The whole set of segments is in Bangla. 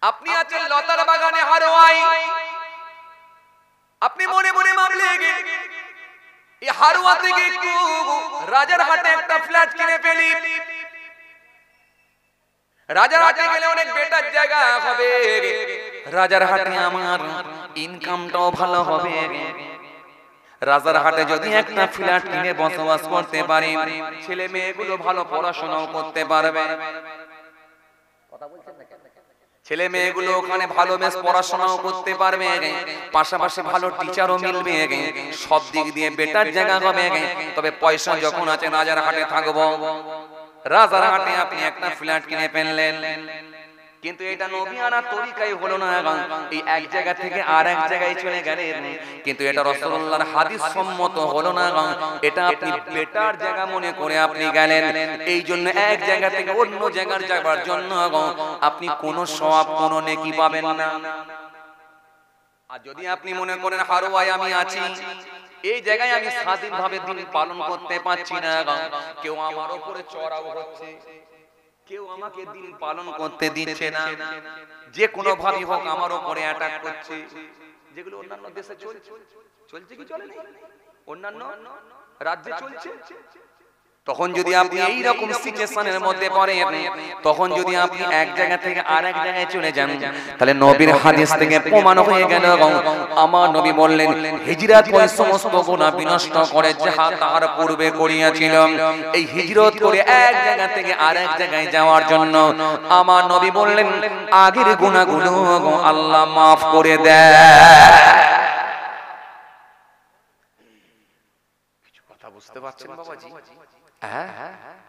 আপনি আছেন লতার বাগানে হারোয়াই, আপনি মনে মনে ভাবলেন এই হারোয়া থেকে একটু রাজারহাটে একটা ফ্ল্যাট কিনে ফেলি, রাজারহাটে গেলে অনেক বেটার জায়গা হবে, রাজারহাটে আমার ইনকামটাও ভালো হবে, রাজারহাটে যদি একটা ফ্ল্যাট কিনে বসবাস করতে পারি ছেলে মেয়েগুলো ভালো পড়াশোনাও করতে পারবে। কথা বলছেন না কেন? ছেলে মেয়েগুলো ওখানে ভালো বেশ পড়াশোনাও করতে পারবে, পাশাপাশি ভালো টিচারও মিলবে, সব দিক দিয়ে বেটার জায়গা হবে। তবে পয়সা যখন আছে রাজারহাটে থাকবো, রাজারহাটে আপনি একটা ফ্ল্যাট কিনে ফেললেন, কিন্তু এটা নবী আনার তরিকাই হলো না, এই এক জায়গা থেকে আর এক জায়গায় চলে গেলেন, কিন্তু এটা রাসূলুল্লাহর হাদিস সম্মত হলো না, এটা আপনি বেটার জায়গা মনে করে আপনি গেলেন। এই জন্য এক জায়গা থেকে অন্য জায়গার যাবার জন্য আপনি কোনো সওয়াব কোনো নেকি পাবেন না। আর যদি আপনি মনে করেন হারোয়ায় আমি আছি, এই জায়গায় আমি স্বাধীনভাবে দিন পালন করতে পারছি না, কেউ আমার উপরে চড়াও হচ্ছে, কেউ আমাকে দিন পালন করতে দিচ্ছে না, যে কোনো ভাবে হোক আমার উপরে অ্যাটাক করছে, যেগুলো অন্যান্য দেশে চলছে, চলছে কি চলে না, অন্যান্য রাজ্যে চলছে। তখন যদি আপনি এই রকম সিচুয়েশনের মধ্যে পড়েন, তখন যদি আপনি এক জায়গা থেকে আরেক জায়গায় চলে যান, তাহলে নবীর হাদিস থেকে প্রমাণ হয়ে গেল, আমার নবী বললেন হিজরত ওই সমস্ত গুনাহ বিনষ্ট করে যাহা তার পূর্বে করিয়াছিল। এই হিজরত করে এক জায়গা থেকে আরেক জায়গায় যাওয়ার জন্য আমার নবী বললেন আগের গুনাহগুলো আল্লাহ maaf করে দেয়। কিছু কথা বুঝতে পারছেন বাবাজি? হ্যাঁ,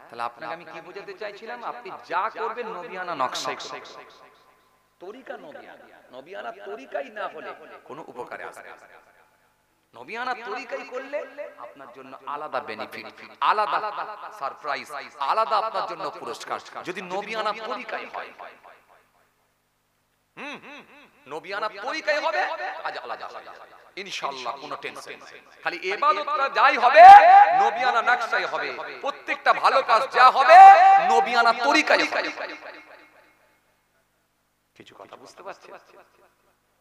তাহলে আপনাকে আমি কি বোঝাতে চাইছিলাম, আপনি যা করবেন নবিয়ানা নকশায় করবেন, তরিকা নবিয়ানা, নবিয়ানা তরিকাই না হলে কোনো উপকারে আসবে না। নবিয়ানা তরিকাই করলে আপনার জন্য আলাদা বেনিফিট, আলাদা সারপ্রাইজ, আলাদা আপনার জন্য পুরস্কার যদি নবিয়ানা তরিকাই হয়। নবিয়ানা তরিকাই হবে আজ আলাদা ইনশাআল্লাহ, কোনো টেনশন নাই। খালি ইবাদতটা যাই হবে নবিয়ানা নকশায় হবে, প্রত্যেকটা ভালো কাজ যা হবে নবিয়ানা তরিকায় হবে। কিছু কথা বুঝতে পারছেন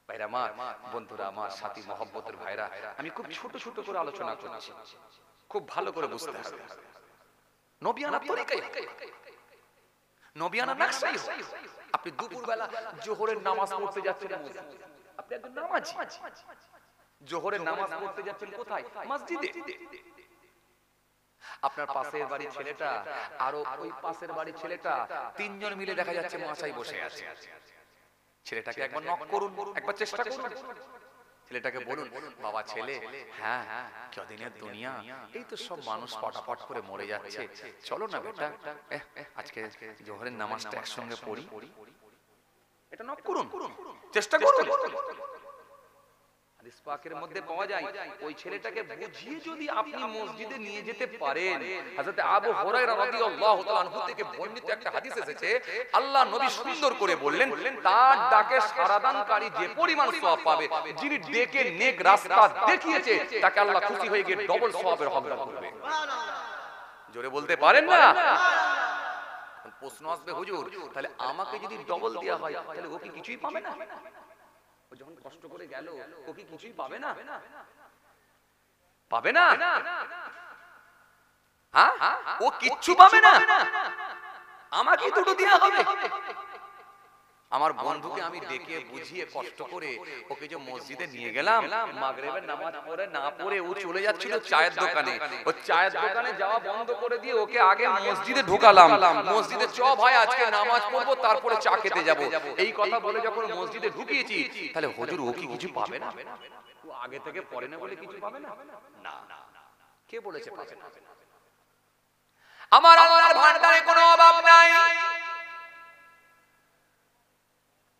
ভাইরা আমার, বন্ধুরা আমার, সাথী মহব্বতের ভাইরা, আমি খুব ছোট ছোট করে আলোচনা করছি, খুব ভালো করে বুঝতে হবে। নবিয়ানা তরিকায় হবে, নবিয়ানা নকশায় হবে। আপনি দুপুরবেলা জোহরের নামাজ পড়তে যাচ্ছেন মসজিদে, আপনি একজন নামাজি, জোহরের নামাজ পড়তে যাচ্ছেন কোথায়? মসজিদে। আপনার পাশের বাড়ির ছেলেটা আর ওই পাশের বাড়ির ছেলেটা তিনজন মিলে দেখা যাচ্ছে মাচায় বসে আছে। ছেলেটাকে একবার নক করুন, একবার চেষ্টা করুন, ছেলেটাকে বলুন বাবা ছেলে, হ্যাঁ কদিনের দুনিয়া, এই তো সব মানুষ পটাপট করে মরে যাচ্ছে, চলো না বেটা আজকে জোহরের নামাজটা একসঙ্গে পড়ি। এটা নক করুন, চেষ্টা করুন। হাদিস পাকের মধ্যে পাওয়া যায় ওই ছেলেটাকে বুঝিয়ে যদি আপনি মসজিদে নিয়ে যেতে পারেন, হযরত আবু হুরায়রা রাদিয়াল্লাহু তাআলা আনহু থেকে বর্ণিত একটা হাদিস এসেছে, আল্লাহ নবী সুন্দর করে বললেন তার ডাকে সাড়াদানকারী যে পরিমাণ সওয়াব পাবে, যিনি ডেকে নেক রাস্তা দেখিয়েছে তাকে আল্লাহ খুশি হয়ে গিয়ে ডবল সওয়াবের হকদার করবে। সুবহানাল্লাহ, জোরে বলতে পারেন না? প্রশ্ন আসবে হুজুর তাহলে আমাকে যদি ডবল দেয়া হয় তাহলে ও কি কিছুই পাবে না? ও যখন কষ্ট করে গেল ও কি কিছুই পাবে না? পাবে না? হ্যাঁ, ও কিচ্ছু পাবে না, আমাকে দুটো দেয়া হবে। আমার বন্ধুকে আমি ডেকে বুঝিয়ে কষ্ট করে ওকে যে মসজিদে নিয়ে গেলাম, মাগরিবের নামাজ পড়ে না পড়ে ও চলে যাচ্ছিল চায়ের দোকানে, ও চায়ের দোকানে যাওয়া বন্ধ করে দিয়ে ওকে আগে মসজিদে ঢোকালাম, মসজিদে চ ভাই আজকে নামাজ পড়বো তারপরে চা খেতে যাব, এই কথা বলে যখন মসজিদে ঢুকিয়েছি তাহলে হুজুর ও কি কিছু পাবে না? ও আগে থেকে পড়ে না বলে কিছু পাবে না? না, কে বলেছে পাবে না? আমার আল্লাহর ভান্ডারে কোনো অভাব নাই,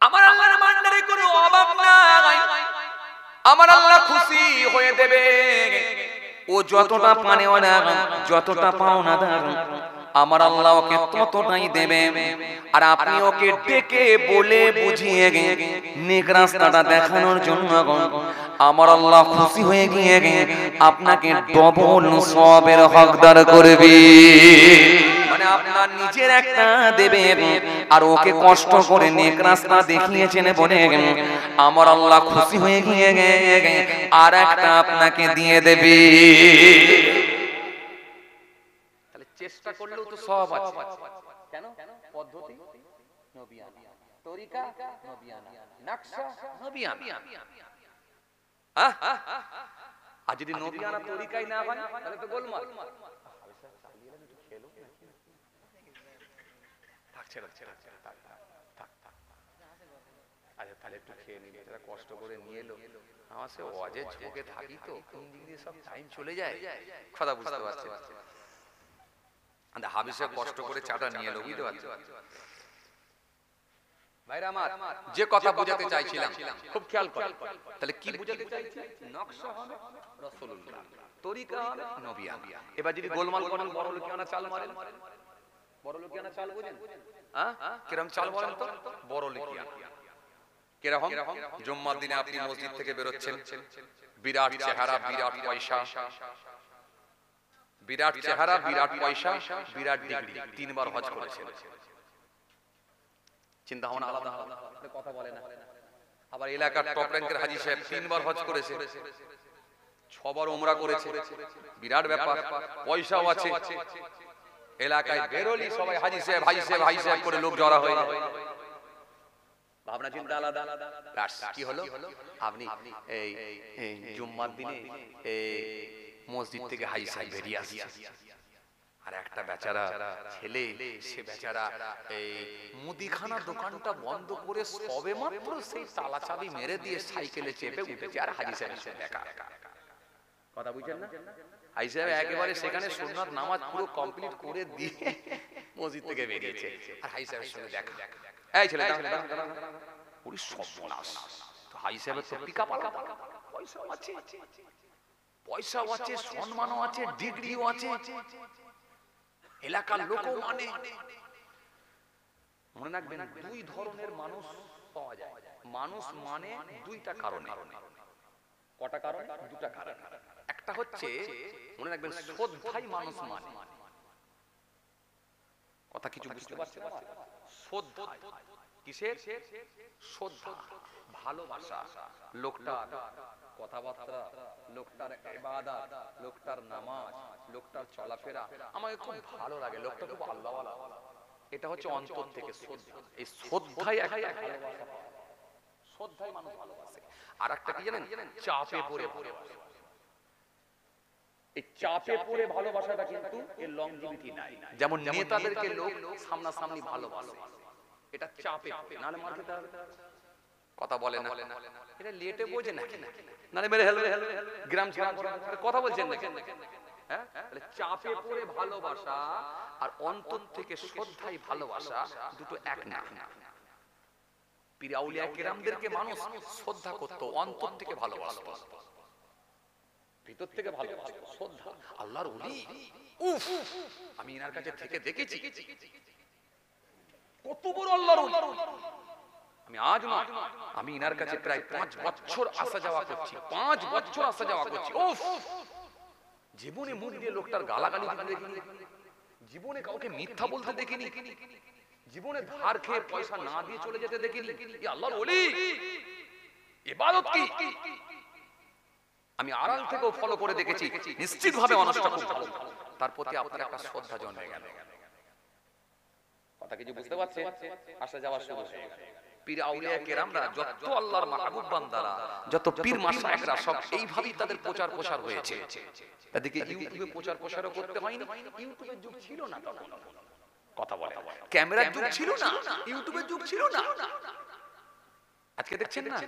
আমার আল্লাহর ভান্ডারে কোনো অভাব নাই, আমার আল্লাহ খুশি হয়ে দেবে। ও যতটা পানেওয়ালা, যতটা পাওনাদার, আমার আল্লাহ ওকে ততটাই দেবে। আর আপনি ওকে ডেকে বলে বুঝিয়ে নেক রাস্তাটা দেখানোর জন্য আমার আল্লাহ খুশি হয়ে গিয়ে আপনাকে ডবল সওয়াবের হকদার করবে। মানে আপনার নিজের একটা দেবেন, আর ওকে কষ্ট করে নেক রাস্তা দেখিয়েছেন বলে আমার আল্লাহ খুশি হয়ে গিয়ে আর একটা আপনাকে দিয়ে দেবে। তাহলে চেষ্টা করলেও তো সব আছে। কেন? পদ্ধতি নবিয়ানা, তরিকা নবিয়ানা, নকশা নবিয়ানা। আর যদি নবিয়ানা তরিকাই না হয় তাহলে তো গোলমাল। আচ্ছা তাহলে একটু খেয়ে নিবি, যারা কষ্ট করে নিয়ে এলো। আমার সে ওয়াজের ঝোঁকে থাকি তো কোন দিক দিয়ে সব টাইম চলে যায়, কথা বুঝতে পারছি। হাবিব সাহেব কষ্ট করে চাটা নিয়ে এলো, বুঝতে পারছো ভাইরা আমার? যে কথা বোঝাতে চাইছিলাম খুব খেয়াল করেন। তাহলে কি বোঝাতে চাইছি? নকশা হবে রাসূলুল্লাহ, তরিকা হবে নবিয়ানা। এবার যদি গোলমাল করেন, বড় লোকিয়ানা চাল মারেন, বড় লোকিয়ানা চাল বুঝেন? হ্যাঁ, কিরকম চাল বলেন তো? বড় লোকিয়ানা কিরকম? জুম্মার দিনে আপনি মসজিদ থেকে বেরোচ্ছেন, বিরাট চেহারা, বিরাট পয়সা, বিরাট চেহারা, বিরাট পয়সা, বিরাট ডিগ্রি, 3 বার হজ করেছেন। চিন্তা ভাবনা আলাদা হবে, কথা বলে না। আবার এলাকার টপ র্যাঙ্কের হাজী সাহেব 3 বার হজ করেছে, 6 বার উমরা করেছে, বিরাট ব্যাপার, পয়সাও আছে। এলাকায় বেরোলি সবাই হাজী সাহেব, হাজী সাহেব, হাজী সাহেব করে লোক জড়া হয়ে যায়। ভাবনা চিন্তা আলাদা। কি হলো? আপনি এই জুম্মার দিনে মসজিদ থেকে হাজী সাহেব বেরিয়ে আসছে, আর একটা বেচারা ছেলে, সে বেচারা এই মুদিখানা দোকানটা বন্ধ করে সবে মাত্র সেই তালা চাবি মেরে দিয়ে সাইকেলে চেপে উঠেছে, আর হাজী সাহেবের সাথে দেখা। কথা বুঝছেন না? হাজী সাহেব একেবারে সেখানে সুন্নাত নামাজ পুরো কমপ্লিট করে দিয়ে মসজিদ থেকে বেরিয়েছে, আর হাজী সাহেবের সাথে দেখা। এই ছেলে ওরে সর্বনাশ! তো হাজী সাহেবের তো পিকআপ আলাদা, পয়সাও আছে, পয়সাও আছে, সম্মানও আছে, ডিগ্রিও আছে, এলাকার লোকও মানে। মনে রাখবেন, 2 ধরনের মানুষ পাওয়া যায়। মানুষ মানে 2টা কারণে। কটা কারণ? 2টা কারণ। একটা হচ্ছে মনে রাখবেন শ্রদ্ধাই মানুষ মানে। কথা কিছু বুঝতে পারছেন? শ্রদ্ধা কিসের? শ্রদ্ধা, ভালোবাসা, লোকটার কথাবার্তা, লোকটার ইবাদত, লোকটার নামাজ, লোকটার চলাফেরা আমাকে খুব ভালো লাগে, লোকটা খুব আল্লাহওয়ালা। এটা হচ্ছে অন্তর থেকে শ্রদ্ধা। এই শ্রদ্ধাই একটা ভালোবাসা, শ্রদ্ধাই মানুষ ভালোবাসে। আর একটা কি জানেন? চাপে পড়ে ভালোবাসে। এই চাপে পড়ে ভালোবাসাটা কিন্তু এর লংজিভিটি নাই। যেমন নেতাদেরকে লোক সামনাসামনি ভালোবাসে, এটা চাপে পড়ে, নালে মার খেতে হবে। কথা বলে না, এটা লেটে বোঝে না, নালে মেরে হেলবে, গ্রাম ছেড়া কথা বলছেন না। হ্যাঁ, তাহলে চাপে পড়ে ভালোবাসা আর অন্তর থেকে শ্রদ্ধাই ভালোবাসা, দুটো এক না। পীর আউলিয়া কেরামদেরকে মানুষ শ্রদ্ধা করত, অন্তর থেকে ভালোবাসতো, ভিতর থেকে ভালোবাসতো, শ্রদ্ধা। আল্লাহর ওলি, উফ, আমি এনার কাছে থেকে দেখেছি কত বড় আল্লাহর ওলি। আমি আজ না, আমি ইনার কাছে প্রায় 5 বছর আসা যাওয়া করছি, 5 বছর আসা যাওয়া করছি। উফ, জীবনে মুখ দিয়ে লোকটার গালাগালি দিতে দেখিনি, জীবনে কাউকে মিথ্যা বলতে দেখিনি, জীবনে ধার খেয়ে পয়সা না দিয়ে চলে যেতে দেখিনি। এই আল্লাহর ওলি, ইবাদত কি আমি আড়াল থেকেও ফলো করে দেখেছি, নিশ্চিতভাবে মানুষটা খুব ভালো, তার প্রতি আপনার একটা শ্রদ্ধা জন্মে গেল। কথা কিছু বুঝতে পারছেন? আসা যাওয়া শুরু হয়ে গেল। পীর আউলিয়া কেরামরা, যত আল্লাহর মাহবুব বান্দারা, যত পীর মাশায়েখরা, সব এইভাবেই তাদের প্রচার প্রসার হয়েছে। তাদেরকে ইউটিউবে প্রচার প্রসারও করতে হয়নি, ইউটিউবের যুগ ছিল না তখন। কথা বলে, ক্যামেরার যুগ ছিল না, ইউটিউবের যুগ ছিল না। আজকে দেখছেন না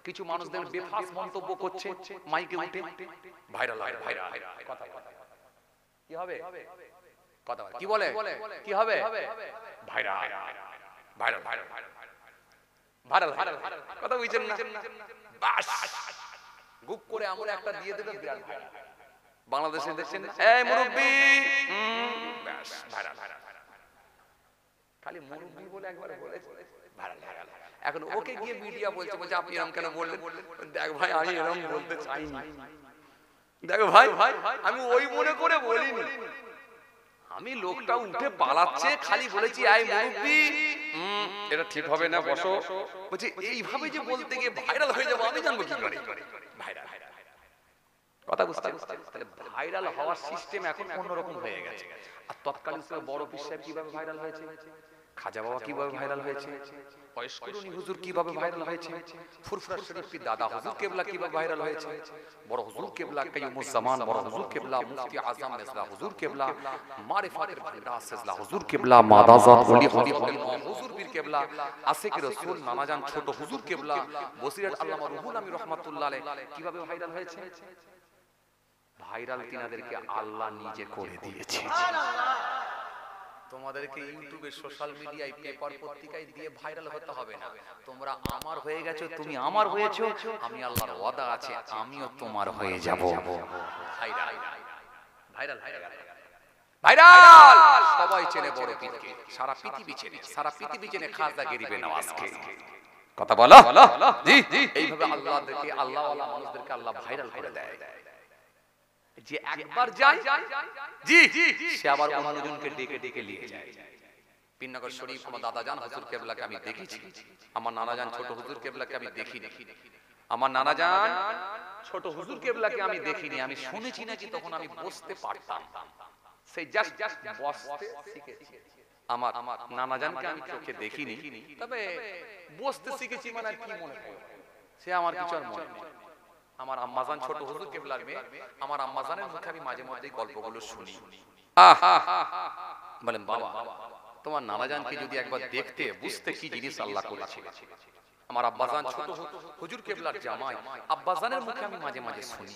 কিছু মানুষদের বেফাস মন্তব্য করছে মাইকে উঠে, ভাইরাল হয়, ভাইরাল। কথা কি হবে? কথা কি বলে? কি হবে? Viral, viral, viral, viral, viral. কথা বুঝছেন না? বাস গুপ করে আমরা একটা দিয়ে দেবে, বিরাট ভাইরাল। বাংলাদেশে দেখছেন, এই মুরব্বি, বাস ভাইরাল, ভাইরাল। খালি মুরব্বি বলে একবার বলেছে, ভাইরাল, ভাইরাল। এখন ওকে গিয়ে মিডিয়া বলছে, বলছে আপনি এরকম কেন বললেন? দেখ ভাই, আমি এরকম বলতে চাইনি। দেখো ভাই, আমি ওই মনে করে বলিনি, আমি লোকটা উঠে পালাচ্ছে খালি বলেছি, এই মুরব্বি এটা ঠিক হবে না, বসো। বলছি এইভাবে যে বলতে গিয়ে ভাইরাল হয়ে যাবো আমি জানবো কি করে? ভাইরাল কথা বুঝতে, তাহলে ভাইরাল হওয়ার সিস্টেম এখন অন্যরকম হয়ে গেছে। আর তৎকালীন সময় বড় পীর সাহেব কিভাবে ভাইরাল হয়েছে, খাজা বাবা কিভাবে ভাইরাল হয়েছে, বয়স্করুনি হুজুর কিভাবে ভাইরাল হয়েছে, ফুরফুরা শরীফ পীর দাদা হুজুর কেবলা কিভাবে ভাইরাল হয়েছে, বড় হুজুর কেবলা কাইয়ুমুজ জামান বড় হুজুর কেবলা মুফতি আজম মেজলা হুজুর কেবলা মারিফাতের ভান্ডার সেজলা হুজুর কেবলা মাদাজাত ওলি হুজুর পীর কেবলা আশিক রাসূল নানাজান ছোট হুজুর কেবলা বসিরহাট আল্লামা রুহুল আমিন রাহমাতুল্লাহ আলাইহি কিভাবে ভাইরাল হয়েছে? ভাইরাল তিনাদেরকে আল্লাহ নিজে করে দিয়েছে। তোমাদেরকে ইউটিউবে সোশ্যাল মিডিয়ায় পেপার পত্রিকায় দিয়ে ভাইরাল হতে হবে না। তোমরা আমার হয়ে গেছো, তুমি আমার হয়েছো, আমি আল্লাহর ওয়াদা আছে আমিও তোমার হয়ে যাব। ভাইরাল ভাইরাল ভাইরাল সবাই চেনে বড় পীরকে, সারা পৃথিবী চেনে, সারা পৃথিবী চেনে খাজা গরিবে নওয়াজকে। কথা বলো জি। এইভাবে আল্লাহদেরকে, আল্লাহ ওয়ালা মানুষদেরকে আল্লাহ ভাইরাল করে দেয়। যে একবার যায় জি সে আবার অন্যজনকে ডেকে ডেকে নিয়ে যায়। পীরনগর শরীফ আমার দাদা জান হুজুর কেবলাকে আমি দেখেছি, আমার নানা জান ছোট হুজুর কেবলাকে আমি দেখিনি, আমার নানা জান ছোট হুজুর কেবলাকে আমি দেখিনি, আমি শুনেছি নাকি তখন আমি বসতে পারতাম, সেই জাস্ট বসতে শিখেছি। আমার নানা জানকে আমি চোখে দেখিনি, তবে বসতে শিখেছি, মানে কি মনে হয় সে আমার কিছু আর মনে নেই। আমার আম্মাজান ছোট হুজুর কেবলার মেয়ে, আমার আম্মাজানের মুখে আমি মাঝে মাঝে গল্পগুলো শুনি। বলেন বাবা তোমার নানাজানকে যদি একবার দেখতে বুঝতে কি জিনিস আল্লাহ করেছে। আমার আব্বাজান ছোট হুজুর কেবলার জামাই, আব্বাজানের মুখে আমি মাঝে মাঝে শুনি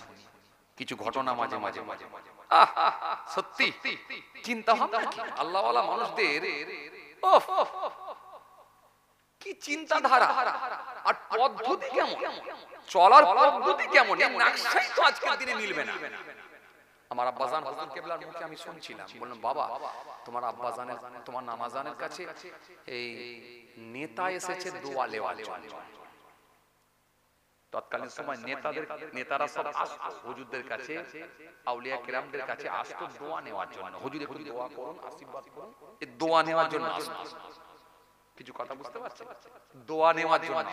কিছু ঘটনা, মাঝে মাঝে সত্যি চিন্তা ভাবনা কি আল্লাহ ওয়ালা মানুষদের, কি চিন্তাধারা আর পদ্ধতি কেমন, চলার পদ্ধতি কেমন, এই নকশাই তো আজকের দিনে মিলবে না। আমার আব্বাজান হুজুর কেবলার মুখে আমি শুনছিলাম, বললাম বাবা তোমার আব্বাজানের, তোমার নানাজানের কাছে এই নেতা এসেছে দোয়া নেওয়ার জন্য। তৎকালীন সময় নেতারা সব আসতো হুজুরদের কাছে, আউলিয়া কেরামদের কাছে আসতো দোয়া নেওয়ার জন্য, হুজুর একটু দোয়া করুন, আশীর্বাদ করুন, এই দোয়া নেওয়ার জন্য আসতো। কিছু কথা বুঝতে পারছেন? দোয়া নেওয়ার জন্য।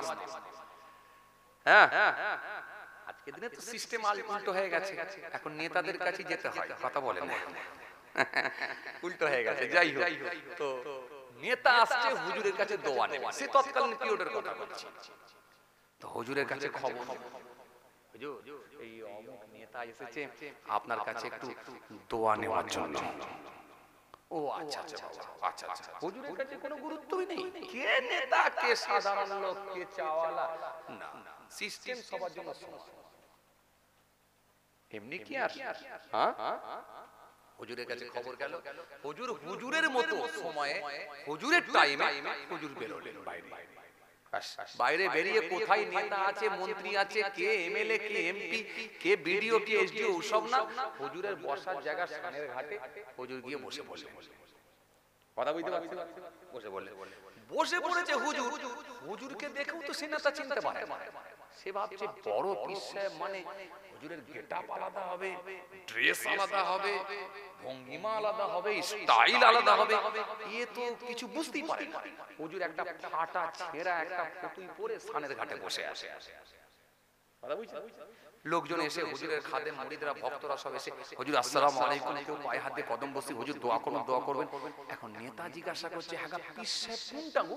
হ্যাঁ আজকের দিনে তো সিস্টেম উল্টো হয়ে গেছে, এখন নেতাদের কাছে যেতে হয়, কথা বলেন উল্টো হয়ে গেছে। যাই হোক, তো নেতা আসছে হুজুরের কাছে দোয়া নেওয়া, সে তৎকালীন পিরিয়ডের কথা বলছি। তো হুজুরের কাছে খবর, হুজুর এই অমুক নেতা এসেছে আপনার কাছে একটু দোয়া নেওয়ার জন্য। ও আচ্ছা আচ্ছা আচ্ছা আচ্ছা, হুজুরের কাছে কোনো গুরুত্বই নেই, কে নেতা কে সাধারণ লোক কে চাওয়ালা, না সিস্টেম সবার জন্য সমান। এমনি কি আর হ্যাঁ, হুজুরের কাছে খবর গেল, হুজুর হুজুরের মতো সময়ে হুজুরের টাইমে হুজুর বেরোলেন বাইরে। বাইরে বেরিয়ে কোথায় নেতা আছে, মন্ত্রী আছে, কে এমএলএ কে এমপি কে বিডিও কে এসডিও সব না, হুজুরের বসার জায়গা সানের ঘাটে হুজুর গিয়ে বসে পড়লেন। কথা বুঝতে পারছেন? বসে বললেন, বসে পড়েছে হুজুর, হুজুরকে দেখেও তো সে নেতা চিনতে পারে, সে ভাবছে বড় পীর সাহেব মানে হুজুরের গেটআপ আলাদা হবে, ড্রেস আলাদা হবে, ভঙ্গিমা আলাদা হবে, স্টাইল আলাদা হবে, এ তো কিছু বুঝতেই পারে না। হুজুর একটা ফাটা ছেঁড়া একটা ফতুই পরে সানের ঘাটে বসে আছে। কথা বুঝছেন? লোকজন এসে হুজুরের খাদেম মুরিদরা ভক্তরা সব এসে হুজুর আসসালামু আলাইকুম, কেউ পায়ে হাত দিয়ে কদম বসি, হুজুর দোয়া করুন দোয়া করবেন। এখন নেতা জিজ্ঞাসা করছে হ্যাঁ পীর সাহেব কোনটা গো?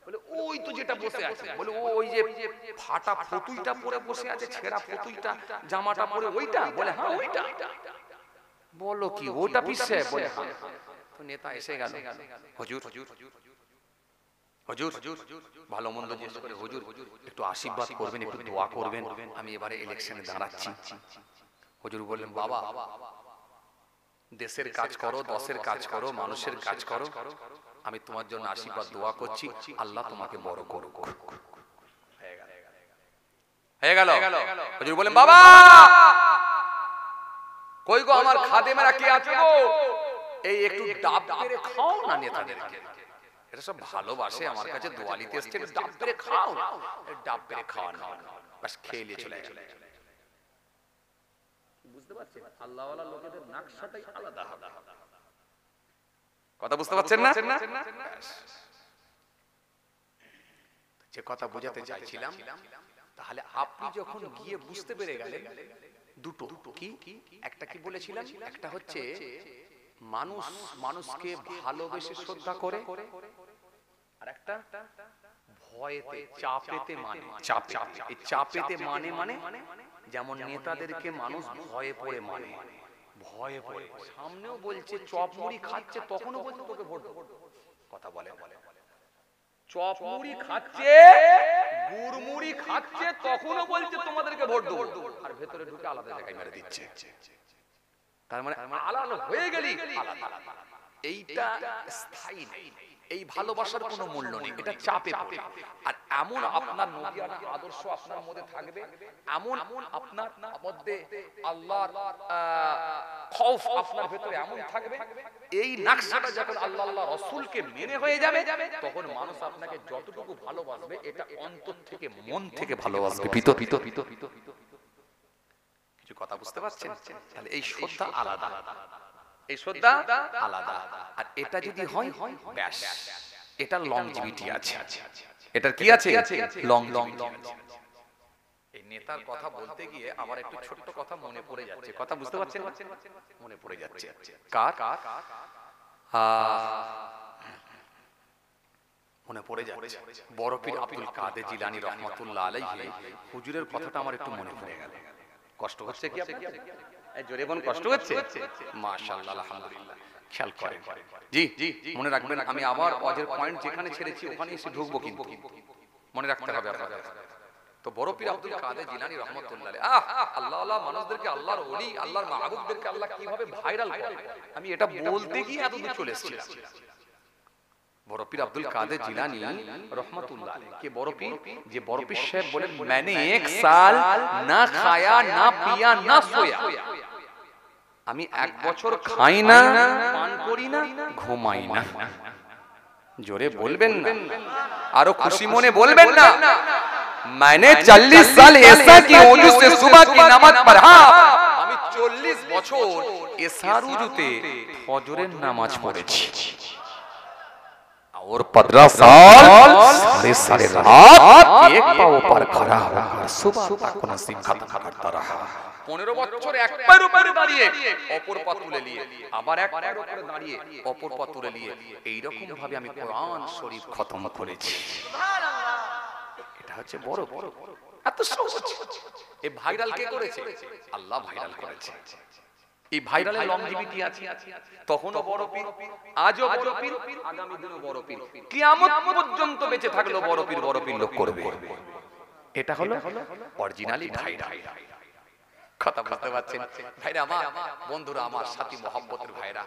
বলে ওই তো যেটা বসে আছে। বলে ওই যে ফাটা ফতুইটা পরে বসে আছে, ছেঁড়া ফতুইটা জামাটা পরে ওইটা? বলে হ্যাঁ ওইটা। বলো কি ওটা পীর সাহেব? বলে হ্যাঁ। তো নেতা এসে গেল, হুজুর হুজুর ভালো মন্দ জিজ্ঞেস করে, হুজুর একটু আশীর্বাদ করবেন, একটু দোয়া করবেন, আমি এবারে ইলেকশনে দাঁড়াচ্ছি। হুজুর বললেন বাবা দেশের কাজ করো, দশের কাজ করো, মানুষের কাজ করো, আমি তোমার জন্য আশীর্বাদ দোয়া করছি, আল্লাহ তোমাকে বড় করুক। হয়ে গেল। হুজুর বললেন বাবা কই গো আমার খাদেমেরা কে আছে গো, এই একটু ডাব পেরে খাও না নেতাদেরকে, এটা সব ভালোবাসে আমার কাছে দোয়া নিতে এসেছে, ডাব পেরে খাও, ডাব পেরে খাওয়ানো, বাস খেয়ে নিয়ে চলে গেল। বুঝতে পারছেন আল্লাহ ওয়ালা লোকেদের নকশাটাই আলাদা। কথা বুঝতে পারছেন না? যে কথা বোঝাতে চাইছিলাম, তাহলে আপনি যখন গিয়ে বুঝতে পেরে গেলেন দুটো কি, একটা কি বলেছিলাম, একটা হচ্ছে মানুষ মানুষকে ভালোবেসে শ্রদ্ধা করে, আর একটা ভয়েতে চাপেতে মানে, এই চাপেতে মানে যেমন নেতাদেরকে মানুষ ভয়ে পড়ে মানে, ভয়ে পড়ে সামনেও বলছে চপ মুড়ি খাচ্ছে তখনও বলছে তোকে ভোট দেব, কথা বলে চপ মুড়ি খাচ্ছে গুড় মুড়ি খাচ্ছে তখনও বলছে তোমাদেরকে ভোট দেব, আর ভেতরে ঢুকে আলাদা জায়গায় মেরে দিচ্ছে। তার মানে আলাদা হয়ে গেলি আলাদা, এইটা স্থায়ী নেই, এই ভালোবাসার কোনো মূল্য নেই, এটা চাপে পড়ে। আর এমন আপনার নবিয়ানা আদর্শ আপনার মধ্যে থাকবে, এমন আপনার মধ্যে আল্লাহর খৌফ আপনার ভেতরে এমন থাকবে, এই নকশাটা যখন আল্লাহ আল্লাহ রাসূলকে মেনে হয়ে যাবে, তখন মানুষ আপনাকে যতটুকু ভালোবাসবে এটা অন্তর থেকে মন থেকে ভালোবাসবে। কিছু কথা বুঝতে পারছেন? তাহলে এই শ্রদ্ধা আলাদা, এই শ্রদ্ধা আলাদা। আর এটা যদি হয় ব্যাস, এটা লংজিভিটি আছে, এটার কি আছে? লংজিভিটি আছে। এই নেতার কথা বলতে গিয়ে আমার একটু ছোট্ট কথা মনে পড়ে যাচ্ছে, কথা বুঝতে পারছেন? মনে পড়ে যাচ্ছে কার? মনে পড়ে যাচ্ছে বড় পীর আব্দুল কাদের জিলানী রহমাতুল্লাহ আলাইহি হুজুরের কথাটা আমার একটু মনে পড়ে গেল। কষ্ট হচ্ছে কি আপনাদের? জোরে বলুন, কষ্ট হচ্ছে? মাশাআল্লাহ, আলহামদুলিল্লাহ। খেয়াল করেন, জি মনে রাখবেন, আমি আবার ওয়াজের পয়েন্ট যেখানে ছেড়েছি ওখানে এসে ঢুকবো, কিন্তু মনে রাখতে হবে আপনাদের। তো বড় পীর আব্দুল কাদের জিলানী রহমাতুল্লাহ আলাইহি আল্লাহ আল্লাহ মানুষদেরকে, আল্লাহর ওলি, আল্লাহর মাহবুবদেরকে আল্লাহ কিভাবে ভাইরাল করে, আমি এটা বলতে গিয়ে এতদূর চলে এসেছিলাম। বড় পীর আব্দুল কাদের জিলানী রহমাতুল্লাহ আলাইহি কে বড় পীর, যে বড় পীর সাহেব বলেন मैंने एक साल না খায়া না পিয়া না সোয়া, আমি এক বছর খাই না, পান করি না, ঘুমাই না। জোরে বলবেন না, আরো খুশি মনে বলবেন না। मैंने 40 साल ऐसा कि ওযু से सुबह की नमाज पढ़ा, আমি 40 বছর এশার ওযুতে ফজরের নামাজ পড়েছি। और 15 साल सारे रात एक पांव पर खड़ा होकर सुबह तक नसीब खत्म करता रहा। 15 বছর এক পায়ের উপরে দাঁড়িয়ে অপর পা তুলে নিয়ে, আবার এক পায়ের উপরে দাঁড়িয়ে অপর পা তুলে নিয়ে, এই রকম ভাবে আমি কোরআন শরীফ খতম করেছি। সুবহানাল্লাহ, এটা হচ্ছে বড় এত সহজ। এই ভাইরাল কে করেছে? আল্লাহ ভাইরাল করেছে। এই ভাইরালের লংজিভিটি আছে, তখনও বড় পীর, আজও বড় পীর, আগামী দিনও বড় পীর, কিয়ামত পর্যন্ত বেঁচে থাকলেও বড় পীর লোক করবে। এটা হলো অরিজিনালি ভাইরাল। কথা বুঝতে পারছেন ভাইরা আমার, বন্ধুরা আমার, সাথী মহব্বতের ভাইরা?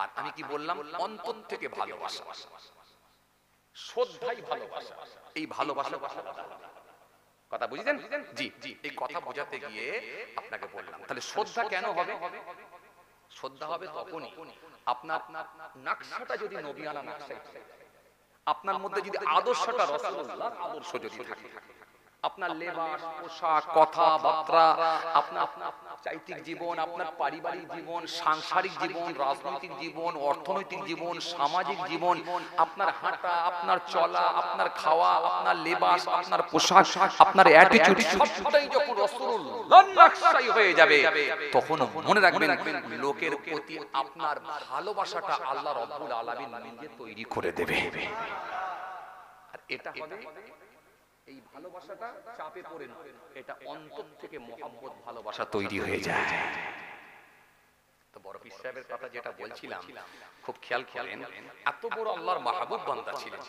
আর আমি কি বললাম? অন্তর থেকে ভালোবাসা, শ্রদ্ধাই ভালোবাসা। এই ভালোবাসা কথা বুঝেছেন? জি, এই কথা বোঝাতে গিয়ে আপনাকে বললাম। তাহলে শ্রদ্ধা কেন হবে? শ্রদ্ধা হবে তখনই আপনার নকশাটা যদি নবিয়ানা নকশা, আপনার মধ্যে যদি আদর্শটা রাসূলুল্লাহর আদর্শ যদি থাকে, আপনার লেবাস, পোশাক, কথাবার্তা, আপনার চারিত্রিক জীবন, আপনার পারিবারিক জীবন, সাংসারিক জীবন, রাজনৈতিক জীবন, অর্থনৈতিক জীবন, সামাজিক জীবন, আপনার হাঁটা, আপনার চলা, আপনার খাওয়া, আপনার লেবাস, আপনার পোশাক, আপনার অ্যাটিটিউড সবটাই যখন রাসূলুল্লাহর নকশাই হয়ে যাবে, তখন মনে রাখবেন লোকের প্রতি আপনার ভালোবাসাটা আল্লাহ রাব্বুল আলামিন নিজে তৈরি করে দেবে। আর এটা হবে, এই ভালোবাসাটা চাপে পড়ে না, এটা অন্তর থেকে মহব্বত ভালোবাসা তৈরি হয়ে যায়। তো বড় পীর সাহেবের কথা যেটা বলছিলাম, খুব খেয়াল করেন, এত বড় আল্লাহর মাহবুব বান্দা ছিলেন।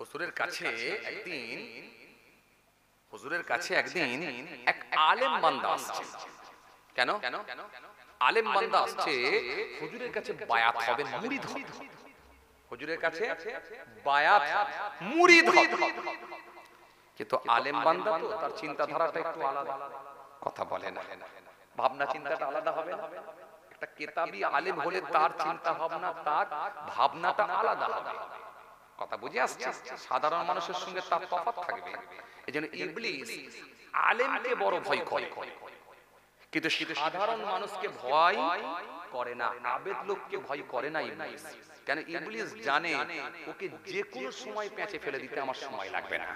হুজুরের কাছে একদিন এক আলেম বান্দা আসছে। কেন আলেম বান্দা আসছে? হুজুরের কাছে বায়াত হবে, মুরিদ হবে। হুজুরের কাছে বায়াত মুরিদ হবে, কিন্তু আলেম বান্দা তো তার চিন্তাধারাটা একটু আলাদা। কথা বলে না, ভাবনা চিন্তাটা আলাদা হবে না। একটা কিতাবী আলেম হলে তার চিন্তা ভাবনা, তার ভাবনাটা আলাদা হবে। কথা বুঝে আসছে? সাধারণ মানুষের সঙ্গে তার তফাৎ থাকবে। এজন্য ইবলিস আলেমকে বড় ভয় করে, কিন্তু সাধারণ মানুষকে ভয় করে না, আবেদ লোককে ভয় করে না ইবলিস। কেন? ইবলিস জানে ওকে যে কোনো সময় পেঁচে ফেলে দিতে আমার সময় লাগবে না।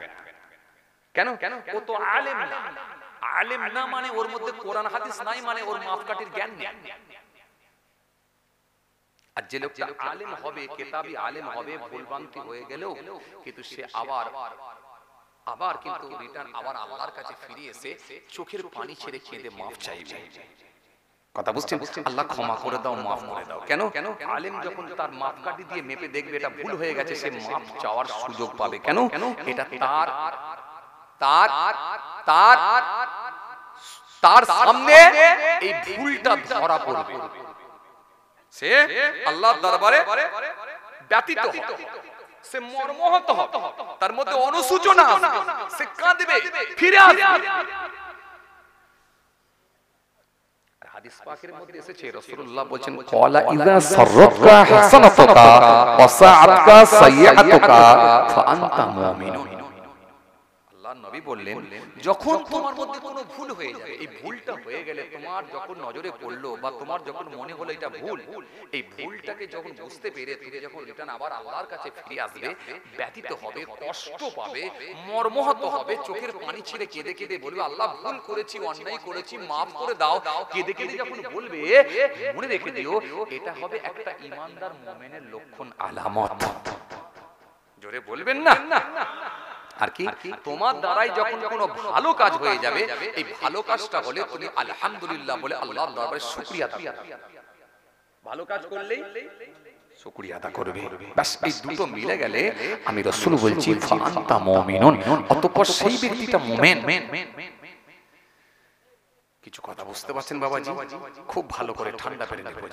কেন? ও তো আলেম না। আলেম না মানে ওর মধ্যে কোরআন হাদিস নাই, মানে ওর মাপকাঠির জ্ঞান নেই। আর যে লোকটা আলেম হবে, কেতাবি আলেম হবে, ভুলভ্রান্তি হয়ে গেলেও কিন্তু সে আবার কিন্তু রিটার্ন আবার আল্লাহর কাছে ফিরে এসে চোখের পানি ছেড়ে কেঁদে মাফ চাইবে। কথা বুঝছেন? আল্লাহ ক্ষমা করে দাও, মাফ করে দাও। কেন? আলেম যখন তার মাপকাঠি দিয়ে মেপে দেখবে এটা ভুল হয়ে গেছে, সে মাফ চাওয়ার সুযোগ পাবে। কেন? এটা তার সামনে এই ভুলটা ধরা পড়বে, সে আল্লাহর দরবারে ব্যতীত হবে, সে মর্মাহত হবে, তার মধ্যে অনুশোচনা আসবে, সে কাঁদবে, ফিরে আসবে। হাদিস পাকের মধ্যে এসেছে রাসূলুল্লাহ বলেন, ক্বালা ইযা সাররাতকা হাসানাতুকা ওয়া সাআতকা সাইয়্যাতুকা ফাআনতা মুমিনুন। আল্লাহর নবী বললেন, যখন তোমার মধ্যে কোনো ভুল হয়ে যাবে, এই ভুলটা হয়ে গেলে তোমার যখন নজরে পড়লো বা তোমার যখন মনে হলো এটা ভুল, এই ভুলটাকে যখন বুঝতে পেরে তুমি যখন রিটার্ন আবার আল্লাহর কাছে ফিরে আসবে, ব্যথিত হবে, কষ্ট পাবে, মর্মাহত হবে, চোখের পানি ছেড়ে কেঁদে কেঁদে বলবে আল্লাহ ভুল করেছি, অন্যায় করেছি, মাফ করে দাও। কেঁদে কেঁদে যখন বলবে, মনে রেখে দিও এটা হবে একটা ঈমানদার মুমিনের লক্ষণ, আলামত। জোরে বলবেন না? আর কি? তোমার দ্বারাই যখন কোনো ভালো কাজ হয়ে যাবে, এই ভালো কাজটা হলে তুমি আলহামদুলিল্লাহ বলে আল্লাহর দরবারে শুকরিয়া আদা করবে। ভালো কাজ করলেই শুকরিয়া আদা করবে। বাস এই দুটো মিলে গেলে আমি রাসূল বলছি ফাআনতা মুমিনুন, অতঃপর সেই ব্যক্তিটা মুমিন। কিছু কথা বুঝতে পারছেন বাবাজি? খুব ভালো করে ঠান্ডা পেরে নেবেন।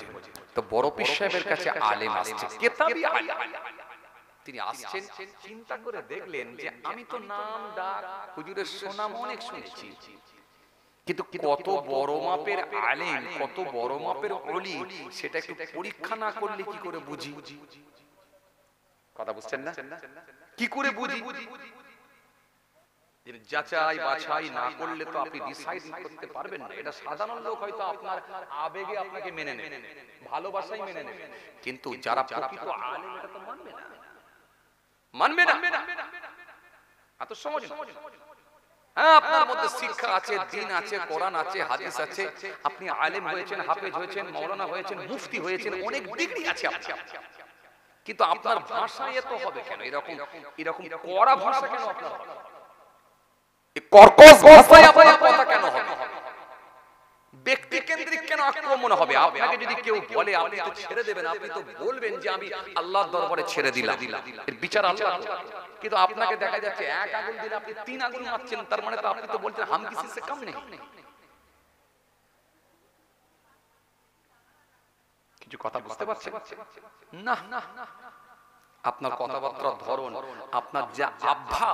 তো বড় পীর সাহেবের কাছে আলেম আসছে, কেতাবি আলেম। তিনি আসছেন, চিন্তা করে দেখলেন যে আমি তো নাম ডাক হুজুরের সুনাম অনেক শুনেছি, কিন্তু কত বড় মাপের আলেম, কত বড় মাপের ওলি, সেটা একটু পরীক্ষা না করলে কি করে বুঝি? কথা বুঝছেন না? কি করে বুঝি? যাচাই বাছাই না করলে তো আপনি ডিসাইড করতে পারবেন না। এটা সাধারণ লোক হয়তো আপনার আবেগে আপনাকে মেনে নেবে, ভালোবাসাই মেনে নেবে, কিন্তু যারা প্রকৃত আলেম এটা তো মানবে না, মানবে না। এত সহজ না। হ্যাঁ, আপনার মধ্যে শিক্ষা আছে, দ্বীন আছে, কোরআন আছে, হাদিস আছে, আপনি আলেম হয়েছেন, হাফেজ হয়েছেন, মাওলানা হয়েছেন, মুফতি হয়েছেন, অনেক ডিগ্রি আছে আপনার, কিন্তু আপনার ভাষা এত হবে কেন? এরকম কড়া ভাষা কেন আপনার হবে? এই কর্কশ ভাষায় আপনার কথা কেন হবে? ব্যক্তি কেন্দ্রিক কেন আক্রমণ হবে? আপনাকে যদি কেউ বলে আপনি তো ছেড়ে দেবেন, আপনি তো বলবেন যে আমি আল্লাহর দরবারে ছেড়ে দিলাম, এর বিচার আল্লাহ। কিন্তু আপনাকে দেখা যাচ্ছে এক আগুন দিলে আপনি 3 আগুন মারছেন, তার মানে তো আপনি তো বলছেন হাম কিসি সে কম নেই। কিছু কথা বুঝতে পারছেন না? আপনার কথাবার্তার ধরন, আপনার যা আভা,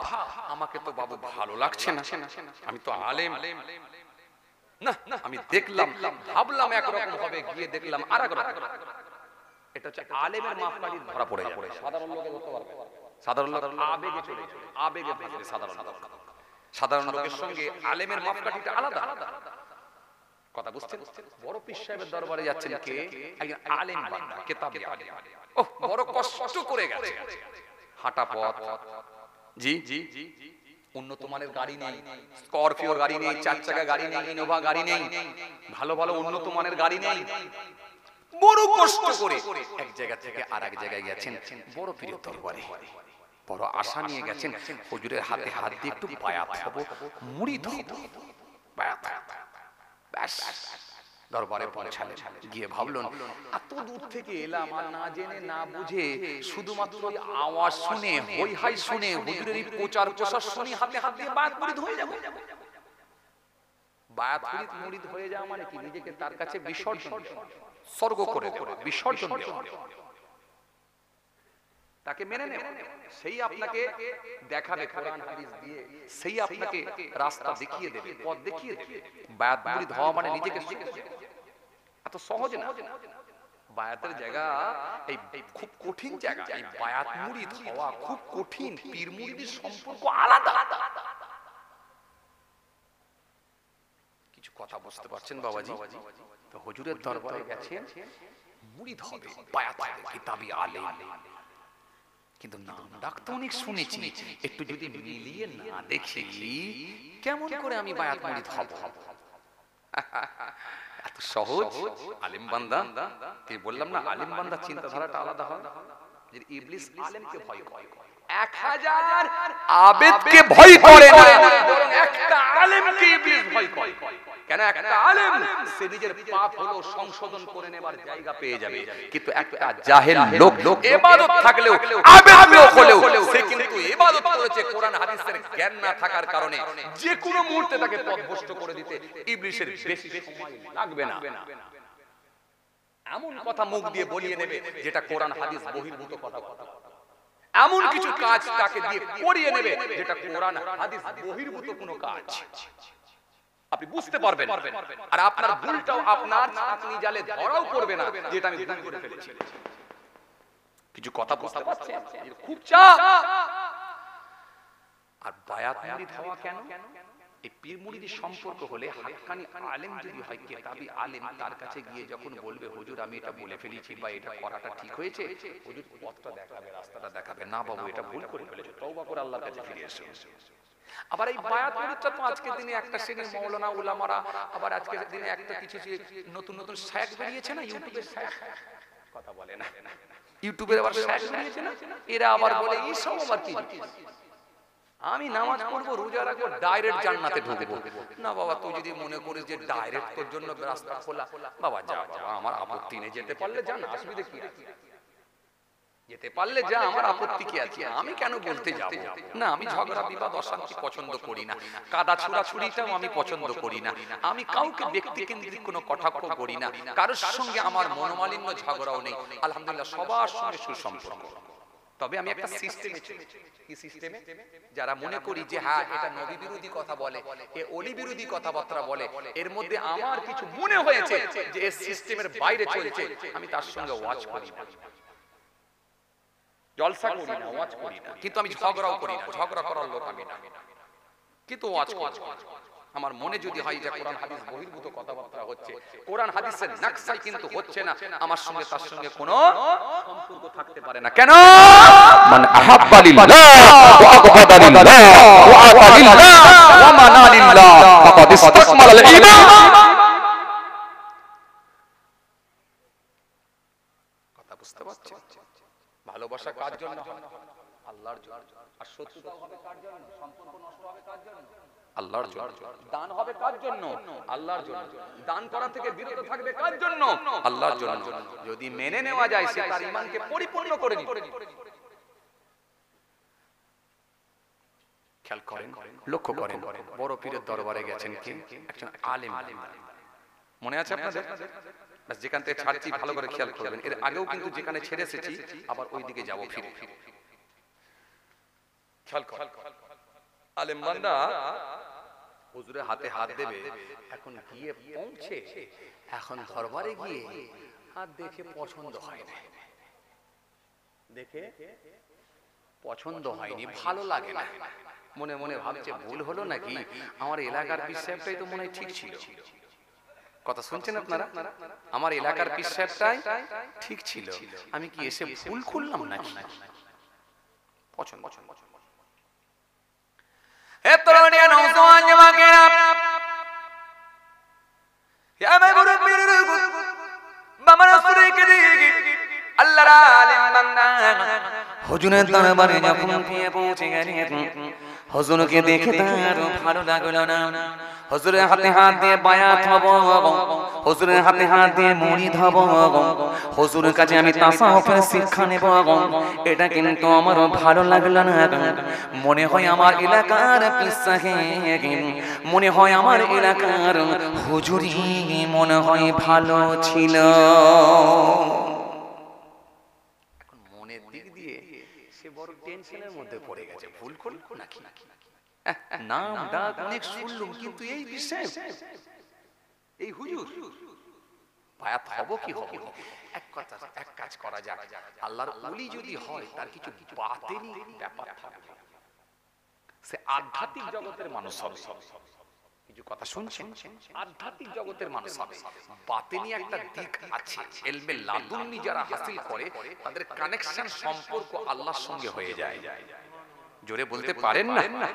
আমাকে তো বাবু ভালো লাগছে না, আমি তো আলেম না, আমি দেখলাম, ভাবলাম একরকম হবে, গিয়ে দেখলাম আরেক রকম। এটা হচ্ছে আলেমের মাপকাঠি ধরা পড়ে যাবে। সাধারণ লোকে ধরতে পারবে, সাধারণ লোক আবেগে চলে যাবে, আবেগে ভাসবে। সাধারণ লোকের সঙ্গে আলেমের মাপকাঠিটা আলাদা। কথা বুঝছেন? বড় পীর সাহেবের দরবারে যাচ্ছেন কে? একজন আলেম বান্দা, কিতাবি আলেম। ওহ, বড় কষ্ট করে গেছে, হাঁটা পথ। জি, উন্নত মানের গাড়ি নেই, স্করপিও গাড়ি নেই, 4 চাকা গাড়ি নেই, ইনোভা গাড়ি নেই, ভালো ভালো উন্নত মানের গাড়ি নেই। বড় কষ্ট করে এক জায়গা থেকে আরেক জায়গায় গেছেন, বড় পীরের দরবারে বড় আশা নিয়ে গেছেন, হুজুরের হাতে হাত দিয়ে একটু বায়াত হব, মুরিদ হব, বায়াত। ব্যাস, দরবারে পৌঁছালেন, গিয়ে ভাবলেন এত দূর থেকে এলাম আর না জেনে না বুঝে শুধুমাত্র আওয়াজ শুনে, হই হাই শুনে, হুজুরের এই প্রচার প্রসার শুনে হাতে হাত দিয়ে বায়াত মুরিদ হয়ে যাব। বায়াত মুরিদ হয়ে যাওয়া মানে কি? নিজেকে তার কাছে বিসর্জন, স্বর্গ করে দেওয়া, বিসর্জন দেওয়া। তাকে মেনে নেওয়া, সেই আপনাকে দেখাবে কোরআন হাদিস দিয়ে, সেই আপনাকে রাস্তা দেখিয়ে দেবে, পথ দেখিয়ে দেবে। বায়াত মুরিদ হওয়া মানে নিজেকে, এত সহজ না। বায়াতের জায়গা এই খুব কঠিন জায়গা, এই বায়াত মুরিদ হওয়া খুব কঠিন। পীর মুরিদের সম্পর্ক আলাদা। কিছু কথা বুঝতে পারছেন বাবাজি? তো হুজুরের দরবারে গেছেন, মুরিদ হবে, বায়াত হবে, কিতাবি আলেম। কিন্তু নাম ডাক তো অনেক শুনেছি, একটু যদি মিলিয়ে না দেখি কেমন করে আমি বায়াত মুরিদ হব? এত সহজ? আলেম বান্দা, কি বললাম না, আলেম বান্দা চিন্তাধারাটা আলাদা হয়। যে ইবলিস আলেমকে ভয় করে, 1000 আবেদকে ভয় করে না, বরং একটা আলেমকে ইবলিস ভয় করে। কেন? একটা আলেম সে নিজের পাপ হলো সংশোধন করে নেবার জায়গা পেয়ে যাবে, কিন্তু একটা জাহেল লোক ইবাদত থাকলেও, আবেদ লোক হলেও, সে কিন্তু ইবাদত করেছে কোরআন হাদিসের জ্ঞান না থাকার কারণে, যে কোনো মুহূর্তে তাকে পথভ্রষ্ট করে দিতে ইবলিসের বেশি সময় লাগবে না। এমন কথা মুখ দিয়ে বলিয়ে নেবে যেটা কোরআন হাদিস বহির্ভূত কথা, এমন কিছু কাজ তাকে দিয়ে করিয়ে নেবে যেটা কোরআন হাদিস বহির্ভূত কোনো কাজ। আপনি বুঝতে পারবেন, আর আপনার ভুলটাও আপনার চাকনি জালে ধরাও পড়বে না, যেটা আমি ভুল করে ফেলেছি। কিছু কথা বুঝতে পারছেন? খুব চাপ। আর বায়াত মুরিদ হওয়া কেন? এই পীর মুরিদের সম্পর্ক হলে হাক্কানি আলেম যদি হয়, কিতাবি আলেম, তার কাছে গিয়ে যখন বলবে হুজুর আমি এটা বলে ফেলেছি বা এটা করাটা ঠিক হয়েছে, হুজুর পথটা দেখাবে, রাস্তাটা দেখাবে, না বাবু এটা ভুল করে ফেলেছো, তওবা করে আল্লাহর কাছে ফিরে এসো। আবার এই বায়াত মুরিদটা তো আজকের দিনে একটা শ্রেণীর মাওলানা উলামারা, আবার আজকের দিনে একটা কিছু নতুন নতুন শায়েখ বেরিয়েছে না, ইউটিউবের শায়েখ, কথা বলে না, ইউটিউবের আবার শায়েখ বেরিয়েছে না, এরা আবার বলে এই সব আবার কি, আমি নামাজ পড়বো, রোজা রাখবো, ডাইরেক্ট জান্নাতে ঢুকবো। না বাবা, তুই যদি মনে করিস যে ডাইরেক্ট তোর জন্য রাস্তা খোলা, বাবা যা, বাবা আমার আপত্তি নেই, যেতে পারলে যা, না অসুবিধা কি আছে, যেতে পারলে যা, আমার আপত্তি কি আছে, আমি কেন বলতে যাব না? আমি ঝগড়া বিবাদ অশান্তি পছন্দ করি না, কাদা ছুড়াছুড়িটাও আমি পছন্দ করি না, আমি কাউকে ব্যক্তি কেন্দ্রিক কোনো কটাক্ষ করি না, কারোর সঙ্গে আমার মনোমালিন্য ঝগড়াও নেই, আলহামদুলিল্লাহ সবার সঙ্গে সুসম্পর্ক। তবে আমি একটা সিস্টেমে চলি। কি সিস্টেমে? যারা মনে করি যে হ্যাঁ এটা নবী বিরোধী কথা বলে, এ ওলি বিরোধী কথাবার্তা বলে, এর মধ্যে আমার কিছু মনে হয়েছে যে এই সিস্টেমের বাইরে চলছে, আমি তার সঙ্গে ওয়াজ করি না, জলসা করি না, ওয়াজ করি না, কিন্তু আমি ঝগড়াও করি না, ঝগড়া করার লোক আমি না, কিন্তু ওয়াজ করি। আমার মনে যদি হয় যে কোরআন হাদিস বহির্ভূত কথাবার্তা হচ্ছে, কোরআন হাদিসের নকশাই কিন্তু হচ্ছে না, আমার সঙ্গে তার সঙ্গে কোনো সম্পর্ক থাকতে পারে না। কেন? মান আহাব্বা লিল্লাহ ওয়া আবগাদা লিল্লাহ ওয়া আতা লিল্লাহ ওয়া মানা লিল্লাহ ফাকাদ ইসতাকমালাল ঈমান। কথা বুঝতে পারছেন? ভালোবাসা কার জন্য? আল্লাহর জন্য। আর শত্রুতা হবে কার জন্য? সম্পর্ক নষ্ট হবে কার জন্য? আল্লাহর জন্য। দান হবে কার জন্য? আল্লাহর জন্য। দান করা থেকে বিরত থাকবে কার জন্য? আল্লাহর জন্য। যদি মেনে নেওয়া যায়, সে তার ঈমানকে পরিপূর্ণ করে নিবে। খেয়াল করেন, লক্ষ্য করেন, বড় পীরের দরবারে গেছেন কি একজন আলেম, মনে আছে আপনাদের? বাস যেখান থেকে ছাড়ছি ভালো করে খেয়াল করবেন, এর আগেও কিন্তু যেখানে ছেড়ে এসেছি আবার ওই দিকে যাব ফিরে। খেয়াল করেন, আলেম বান্দা হুজুরের হাতে হাত দেবে, এখন গিয়ে পৌঁছে, এখন দরবারে গিয়ে হাত দেখে পছন্দ হয় না, দেখে পছন্দ হয়নি, ভালো লাগে না, মনে মনে ভাবছে ভুল হলো নাকি, আমার এলাকার পীর সাহেবটাই তো মনে হয় ঠিক ছিল। কথা শুনছেন আপনারা? আমার এলাকার পীর সাহেবটাই ঠিক ছিল, আমি কি এসে ভুল করলাম নাকি? পছন্দ। হে তরুণিয়া নওজওয়ান জামাকেরা, হে আমার মুরব্বির বাবা রাসূলকে দেখি আল্লাহর আলেম বান্দা হুজুরের দরবারে যখন গিয়ে পৌঁছে গেলেন, হুজুরকে দেখে তার ভালো লাগলো না। হুজুরের হাতে হাত দিয়ে বায়াত হব, হুজুরের হাতে হাত দিয়ে মুরিদ হব, হুজুরের কাছে আমি তাসাউফের শিক্ষা নেব, এটা কিন্তু আমার ভালো লাগলো না। মনে হয় আমার এলাকার পীর সাহেব, মনে হয় আমার এলাকার হুজুরই মনে হয় ভালো ছিল। এখন মনের দিক দিয়ে সে বড় টেনশনের মধ্যে পড়ে গেছে, ভুল করলো নাকি? নাম ডাক অনেক শুনলুম, কিন্তু এই বিষয় এই হুজুর বায়াত হব কি হবে? এক কাজ করা যাক, আল্লাহর ওলি যদি হয় তার কিছু বাতিনি ব্যাপার থাকবে, সে আধ্যাত্মিক জগতের মানুষ হবে, কিছু কথা শুনছেন? আধ্যাত্মিক জগতের মানুষ হবে, বাতিনি একটা দিক আছে। ইলমে লাদুন্নি যারা হাসিল করে তাদের কানেকশন, সম্পর্ক আল্লাহর সঙ্গে হয়ে যায়। জোরে বলতে পারেন না?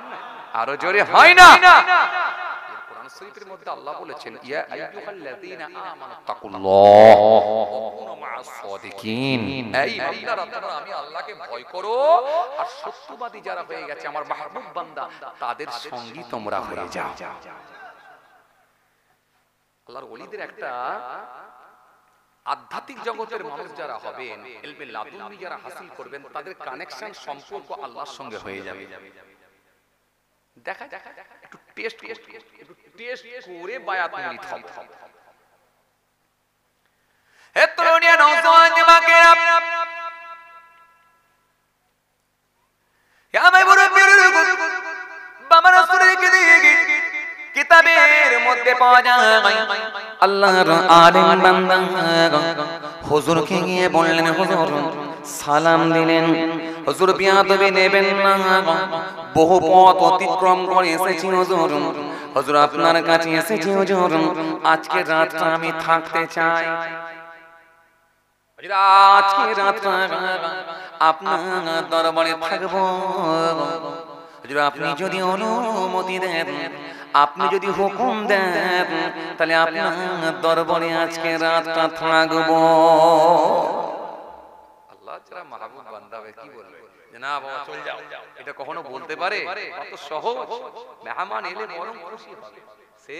আরো জোরে হয় না? কোরআন শরীফের মধ্যে আল্লাহ বলেছেন, ইয়া আইয়ুহাল্লাযীনা আমানু তাকুল্লাহ ওয়া কুনু মা'আস সাদিকিন। এই বান্দারা, তোমরা আমি আল্লাহকে ভয় করো আর সত্যবাদী যারা হয়ে গেছে আমার মাহবুব বান্দা, তাদের সঙ্গী তোমরা হয়ে যাও। আল্লাহর ওলিদের একটা আধ্যাত্মিক জগতের মানুষ যারা হবেন, ইলমে লাদুন্নি যারা হাসিল করবেন, তাদের কানেকশন, সম্পর্ক আল্লাহর সঙ্গে হয়ে যাবে। দেখা একটু টেস্ট করে বায়াত নিতে হবে। হে তরুণী নওজওয়ান যুবকেরা, ইয়া মাই মুরব্বির বাবা রাসূলের কিতাবের মধ্যে পাওয়া যায় আল্লাহর আলেম বান্দা হুজুরকে গিয়ে বললেন, হুজুর সালাম দিলেন, হুজুর বিয়াদবি নেবেন না, বহু পথ অতিক্রম করে এসেছি হুজুর, হুজুর আপনার কাছে এসেছি হুজুর, আজকে রাতটা আমি থাকতে চাই, আজকে রাতটা আপনার দরবারে থাকবো, হুজুর আপনি যদি অনুমতি দেন, আপনি যদি হুকুম দেন, তাহলে আপনার দরবারে আজকে রাতটা থাকবো। আল্লাহ যারা মাহবুব বান্দা হবে কি বলবে যে না বাবা চল যাও, এটা কখনো বলতে পারে? কত সহজ। মেহমান এলে বরং খুশি হবে, সে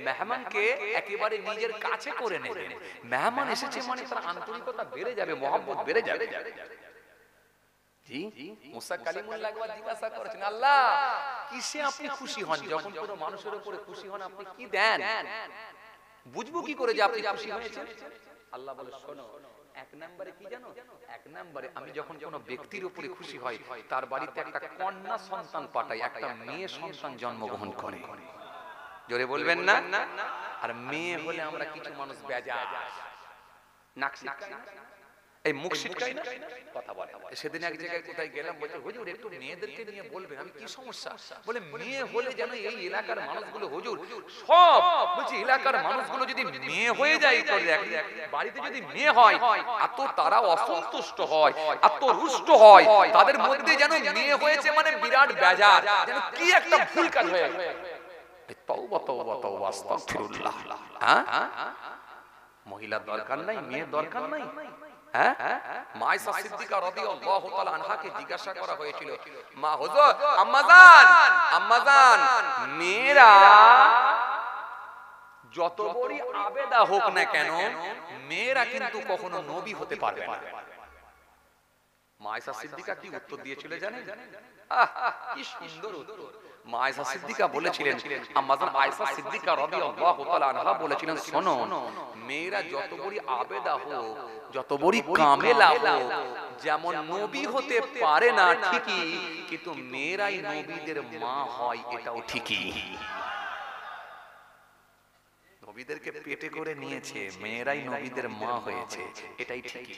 মেহমানকে একেবারে নিজের কাছে করে নেবে। মেহমান এসেছে মানে তার আন্তরিকতা বেড়ে যাবে, মহব্বত বেড়ে যাবে। জি মুসা কালিমুল্লাহ একবার জিজ্ঞাসা করেছেন, আল্লাহ কিসে আপনি খুশি হন? যখন কোনো মানুষের উপরে খুশি হন আপনি কি দেন? বুঝবো কি করে যে আপনি খুশি হয়েছেন? আল্লাহ বলে, শোনো, এক নম্বরে কি জানো? এক নম্বরে আমি যখন কোনো ব্যক্তির উপরে খুশি হই, তার বাড়িতে একটা কন্যা সন্তান পাঠাই, একটা মেয়ে সন্তান জন্মগ্রহণ করে। জোরে বলবেন না? আর মেয়ে হলে আমরা কিছু মানুষ বেজার, নাক সিটকাই, এই মুখ সিটকাই না, কথা বলে। সেদিন এক জায়গায় কোথায় গেলাম, বলছে হুজুর একটু মেয়েদেরকে নিয়ে বলবেন। আমি কি সমস্যা? বলে মেয়ে হলে যেন এই এলাকার মানুষগুলো, হুজুর সব বলছি এলাকার মানুষগুলো যদি মেয়ে হয়ে যায়, বাড়িতে যদি মেয়ে হয়, এত তারা অসন্তুষ্ট হয়, এত রুষ্ট হয়, তাদের মধ্যে যেন মেয়ে হয়েছে মানে বিরাট বেজার, যেন কি একটা ভুল কাজ হয়ে গেছে। তওবা তওবা তওবা আস্তাগফিরুল্লাহ। মহিলা দরকার নাই, মেয়ে দরকার নাই। মা আয়েশা সিদ্দিকা রাদিয়াল্লাহু তাআলা আনহাকে জিজ্ঞাসা করা হয়েছিল, মা হুজুর আম্মাজান মেয়েরা যত বড় আবেদা হোক না কেন, মেয়েরা কিন্তু কখনো নবী হতে পারবে না। মা আয়েশা সিদ্দিকা কি উত্তর দিয়েছিল জানেন? কি সুন্দর উত্তর। মা আয়েশা সিদ্দিকা বলেছিলেন, আম্মাজান আয়েশা সিদ্দিকা রাদিয়াল্লাহু তাআলা আনহা বলেছিলেন, শোনো, মেয়েরা যত বড় আবেদা হোক, যত বড় কামেলা হোক, যেমন নবী হতে পারে না ঠিকই, কিন্তু মেয়েরাই নবীদের মা হয়, এটাও ঠিকই। নবীদেরকে পেটে করে নিয়েছে, মেয়েরাই নবীদের মা হয়েছে, এটাই ঠিকই।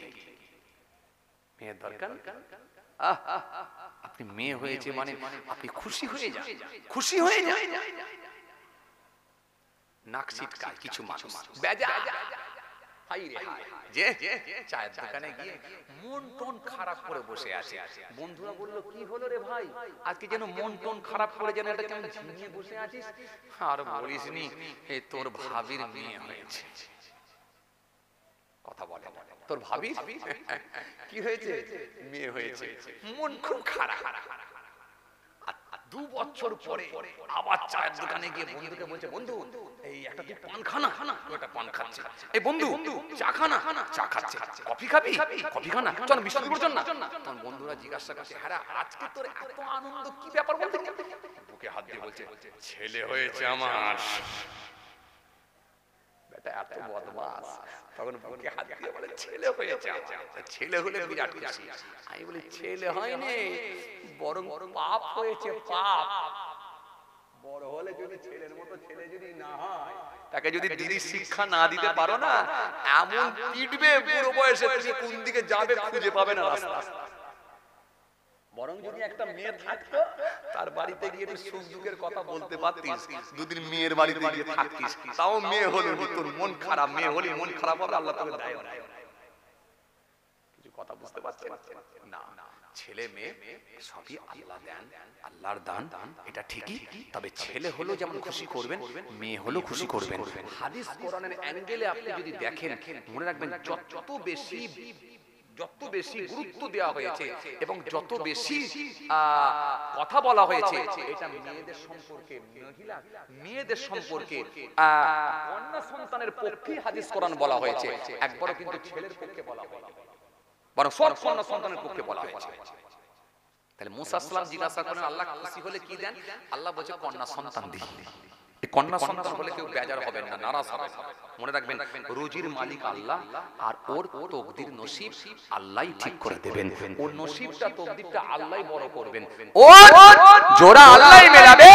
মেয়ের দরকার? আপনি মেয়ে হয়েছে মানে আপনি খুশি হয়ে যান, খুশি হয়ে যান। নাক সিটকায় কিছু মানুষ বেজার, যে চায়ের দোকানে গিয়ে মন টন খারাপ করে বসে আছে। বন্ধুরা বললো, কি হলো রে ভাই, আজকে যেন মন টন খারাপ করে, যেন এটা কেমন ঝিমিয়ে বসে আছিস? আর বলিসনি, এই তোর ভাবির মেয়ে হয়েছে। কথা বলে, তোর ভাবি কি হয়েছে? মেয়ে হয়েছে। মন খুব খারাপ। 2 বছর পরে আবার চায়ের দোকানে গিয়ে বন্ধুকে বলছে, বন্ধু এই একটা তুই পান খানা, ওটা পান খাচ্ছে। এই বন্ধু চা খানা, চা খাচ্ছে। কফি খাবি, কফি খানা, চল মিষ্টি করছেন না। তখন বন্ধুরা জিজ্ঞাসা করছে, হ্যাঁ আজকে তোর এত আনন্দ, কি ব্যাপার বলতে? বুকে হাত দিয়ে বলছে, ছেলে হয়েছে আমার। বেটা এত বদমাস, তখন বুকে হাত দিয়ে বলে, ছেলে হয়েছে আমার। ছেলে হলে বিরাট খুশি। আমি বলি, ছেলে হয়নি, বরং পাপ হয়েছে, পাপ। বড় হলে যদি ছেলের মতো ছেলে যদি না হয়, তাকে যদি দিদি শিক্ষা না দিতে পারো না, এমন পিটবে বুড়ো বয়সে, তুমি কোন দিকে যাবে খুঁজে পাবে না রাস্তা। বরং যদি একটা মেয়ে থাকতো, তার বাড়িতে গিয়ে একটু সুখ দুঃখের কথা বলতে পারতিস, দুদিন মেয়ের বাড়িতে গিয়ে থাকতিস, তাও মেয়ে হলো তোর মন খারাপ, মেয়ে হলি মন খারাপ হবে, আল্লাহ তোকে দেয় না। কিছু কথা বুঝতে পারছেন না? ছেলে মেয়ে সবই আল্লাহ দেন, আল্লাহর দান, এটা ঠিকই। তবে ছেলে হলো যেমন খুশি করবেন, মেয়ে হলো খুশি করবেন। হাদিস কোরআনের অ্যাঙ্গেলে আপনি যদি দেখেন, মনে রাখবেন যত বেশি গুরুত্ব দেওয়া হয়েছে এবং যত বেশি কথা বলা হয়েছে এটা মেয়েদের সম্পর্কে, মেয়েদের সম্পর্কে, কন্যা সন্তানের পক্ষে হাদিস কোরআন বলা হয়েছে, একবারও কিন্তু ছেলের পক্ষে বলা হয়নি, বরং সব কন্যা সন্তানের পক্ষে বলা হয়েছে। তাহলে মুসা সালাম জিজ্ঞাসা করেন আল্লাহ খুশি হলে কি দেন? আল্লাহ বলছে কন্যা সন্তান দিই। এই কন্যা সন্তান বলে কেউ বেজার হবেন না, নারাজ হবেন না। মনে রাখবেন রুজির মালিক আল্লাহ, আর ওর তকদির নসিব আল্লাহই ঠিক করে দেবেন। ওর নসিবটা তকদিরটা আল্লাহই বড় করবেন, ওর জোড়া আল্লাহই মেলাবে,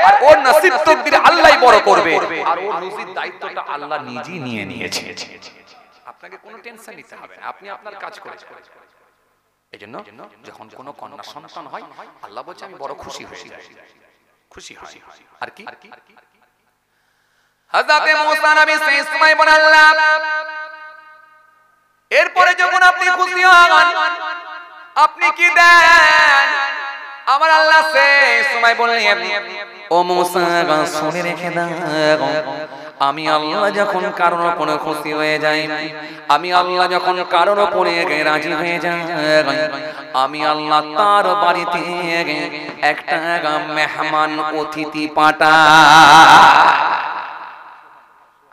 আর ওর নসিব তকদির আল্লাহই বড় করবে, আর ওর রুজির দায়িত্বটা আল্লাহ নিজেই নিয়ে নিয়েছে। আপনাকে কোনো টেনশন নিতে হবে না, আপনি আপনার কাজ করেছেন। এজন্য যখন কোনো কন্যা সন্তান হয় আল্লাহ বলছে আমি বড় খুশি হয়ে যাই, খুশি হয়। আর কি হযরতে মুসা নবী সেই সময় বলেন আল্লাহ, এরপরে যখন আপনি খুশি হন আপনি কি দেন? আমার আল্লাহ সেই সময় বললেন ও মুসা শুনে রেখে দাও, আমি আল্লাহ যখন কারোর উপরে খুশি হয়ে যাই, আমি আল্লাহ যখন কারোর উপরে রাজি হয়ে যাই, আমি আল্লাহ তার বাড়িতে একটা মেহমান অতিথি পাঠাই।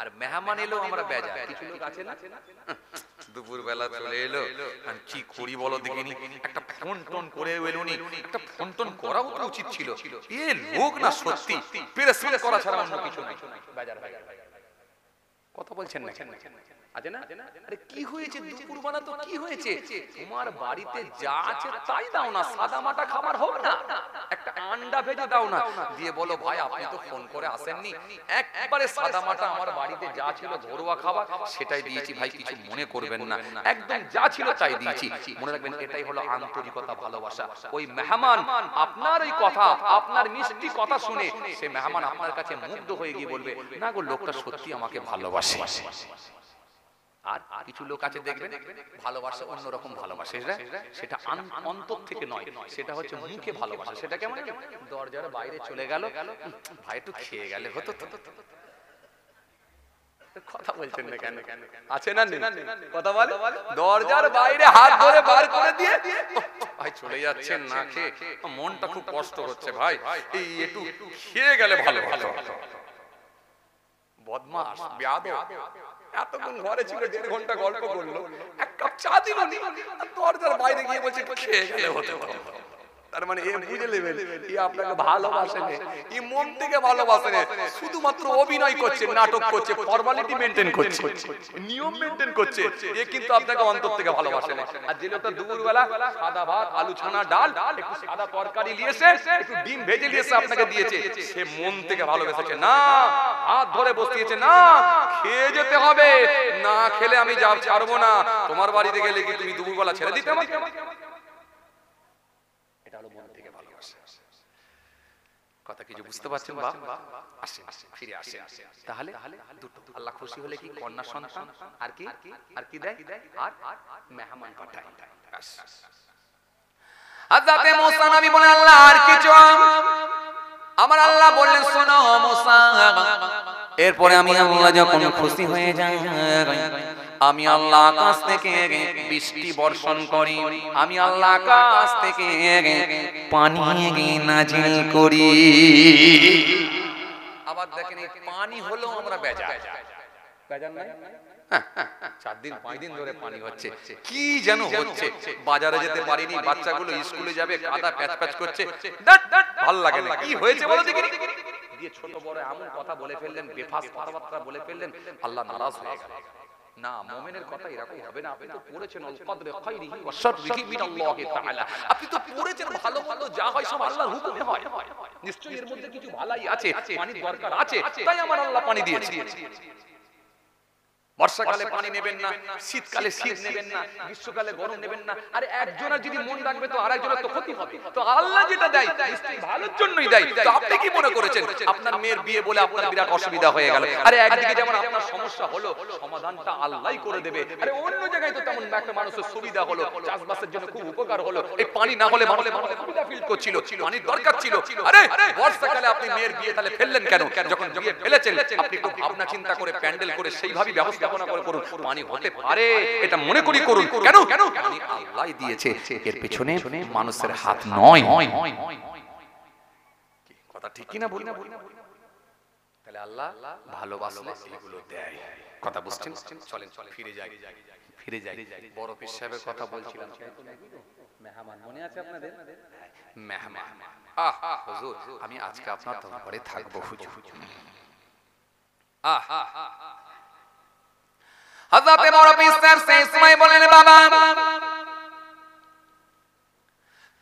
আর মেহমান এলো আমরা বেজা, কিছু লোক আছে না দুপুর বেলা চলে এলো, আর কি করি বলো দেখিনি, একটা ফোন টোন করে এলোনি, একটা ফোন টোন করাও তো উচিত ছিল। এ লোক না সত্যি পেরেশান করা ছাড়া অন্য কিছু নাই। বাজার কথা বলছেন না আছে না? আরে কি হয়েছে দুপুর বেলা, তো কি হয়েছে? তোমার বাড়িতে যা আছে তাই দাও না, সাদা মাটা খাবার হোক না, একটা আন্ডা ভেজে দাও না, দিয়ে বলো ভাই আপনি তো ফোন করে আসেননি, একবারে সাদা মাটা আমার বাড়িতে যা ছিল ঘরোয়া খাবার সেটাই দিয়েছি ভাই, কিছু মনে করবেন না, একদম যা ছিল তাই দিয়েছি। মনে রাখবেন এটাই হলো আন্তরিকতা, ভালোবাসা। ওই মেহমান আপনার এই কথা, আপনার মিষ্টি কথা শুনে সে মেহমান আপনার কাছে মুগ্ধ হয়ে গিয়ে বলবে না গো লোকটা সত্যি আমাকে ভালোবাসে। আর কিছু লোক আছে দেখবেন ভালোবাসা অন্যরকম ভালোবাসে, সেটা অন্তর থেকে নয়, সেটা হচ্ছে মুখে ভালোবাসা। সেটা কেমন? দরজার বাইরে চলে গেল, ভাই একটু খেয়ে গেলে হতো তো। কথা বলছেন না কেন? আছে না কথা বলে, দরজার বাইরে হাত ধরে বার করে দিয়ে ভাই চলে যাচ্ছেন না খেয়ে, মনটা খুব কষ্ট হচ্ছে ভাই, এই একটু খেয়ে গেলে ভালো ভালো। বদমাশ বেয়াদব, এতক্ষণ ঘরে ছিল, 1.5 ঘন্টা গল্প করলো, এক কাপ চা দিল নি, আর দরজার বাইরে গিয়ে বলছে খেয়ে গেলে হতো। তার মানে এ বুঝে নেবেন এ আপনাকে ভালোবাসে না, এ মন থেকে ভালোবাসে না, শুধুমাত্র অভিনয় করছে, নাটক করছে, ফর্মালিটি মেইনটেইন করছে, নিয়ম মেইনটেইন করছে, এ কিন্তু আপনাকে অন্তর থেকে ভালোবাসে না। আর যে লোকটা দুপুরবেলা সাদা ভাত, আলু ছানা, ডাল, একটু সাদা তরকারি নিয়েছে, একটু ডিম ভেজে নিয়েছে আপনাকে দিয়েছে, সে মন থেকে ভালোবেসেছে না, হাত ধরে বসিয়েছে না, খেয়ে যেতে হবে, না খেলে আমি যা ছাড়বো না, তোমার বাড়িতে গেলে কি তুমি দুপুরবেলা ছেড়ে দিতে আমাকে? কথা কিছু বুঝতে পারছেন বাপ? আসেন ফিরে আসেন। তাহলে দুটো আল্লাহ খুশি হলে কি কন্যা সন্তান, আর কি দেয়? আর মেহমান পাঠায়। হযরতে মুসা নবী বলেন আল্লাহ আর কিছু? আমার আল্লাহ বললেন শোনো মুসা, এরপরে আমি আল্লাহ যখন খুশি হয়ে যাই, আমি আল্লাহ আকাশ থেকে বৃষ্টি বর্ষণ করি, আমি আল্লাহ আকাশ থেকে পানি নাজিল করি। আবার দেখেন এই পানি হলো আমরা বেজা নাই, 4 দিন 5 দিন ধরে পানি হচ্ছে, কি যেন হচ্ছে, বাজারে যেতে পারিনি, বাচ্চাগুলো স্কুলে যাবে, কাদা প্যাচ প্যাচ করছে, ভালো লাগে না, কি হয়েছে বলো দেখি দিয়ে ছোট বড় এমন কথা বলে ফেললেন, বেফাস কথাবার্তা বলে ফেললেন, আল্লাহ নারাজ হয়ে গেল। না, মুমিনের কথা এরকম হবে না। আপনি তো পড়েছেন আল কদরে খাইরিহি ওয়া শাররিহি মিনাল্লাহি তাআলা, আপনি তো পড়েছেন ভালো মন্দ যা হয় সব আল্লাহর হুকুমে হয়, নিশ্চয়ই এর মধ্যে কিছু ভালাই আছে, পানির দরকার আছে, তাই আমার আল্লাহ পানি দিয়েছে। বর্ষাকালে পানি নেবেন না, শীতকালে শীত নেবেন না, গ্রীষ্মকালে গরম নেবেন না। আরে একজনের যদি মন রাখবে তো আরেকজনের তো ক্ষতি হবে। তো আল্লাহ যেটা দেয় নিশ্চয়ই ভালোর জন্যই দেয়। তো আপনি কি মনে করেছেন আপনার মেয়ের বিয়ে বলে আপনার বিরাট অসুবিধা হয়ে গেল? আরে একদিকে যেমন আপনার সমস্যা হলো, সমাধানটা আল্লাহই করে দেবে। আরে অন্য জায়গায় তো তেমন একটা মানুষের সুবিধা হলো, চাষবাসের জন্য খুব উপকার হলো। এই পানি না হলে মানুষ সুবিধা ফিল করছিল, পানির দরকার ছিল। আরে বর্ষাকালে আপনি মেয়ের বিয়ে তাহলে ফেললেন কেন? যখন বিয়ে ফেলেছেন আপনি একটু ভাবনা চিন্তা করে প্যান্ডেল করে সেইভাবেই ব্যবস্থাপনা করে করুন। পানি হতে পারে এটা মনে করি করুন। কেন? পানি আল্লাহই দিয়েছে, এর পিছনে মানুষের হাত নয়। কথা ঠিক কি না বলি? তাহলে আল্লাহ ভালোবাসলে এগুলো দেয়। কথা বুঝছেন? চলেন ফিরে যাই। বড় পীর সাহেবের কথা বলছিলাম। মেহমান মনে আছে আপনাদের? মেহমান, হুজুর আমি আজকে আপনার দরবারে থাকবো হুজুর। হযরতে বড় পীর সাহেব সেই সময় বলেন, বাবা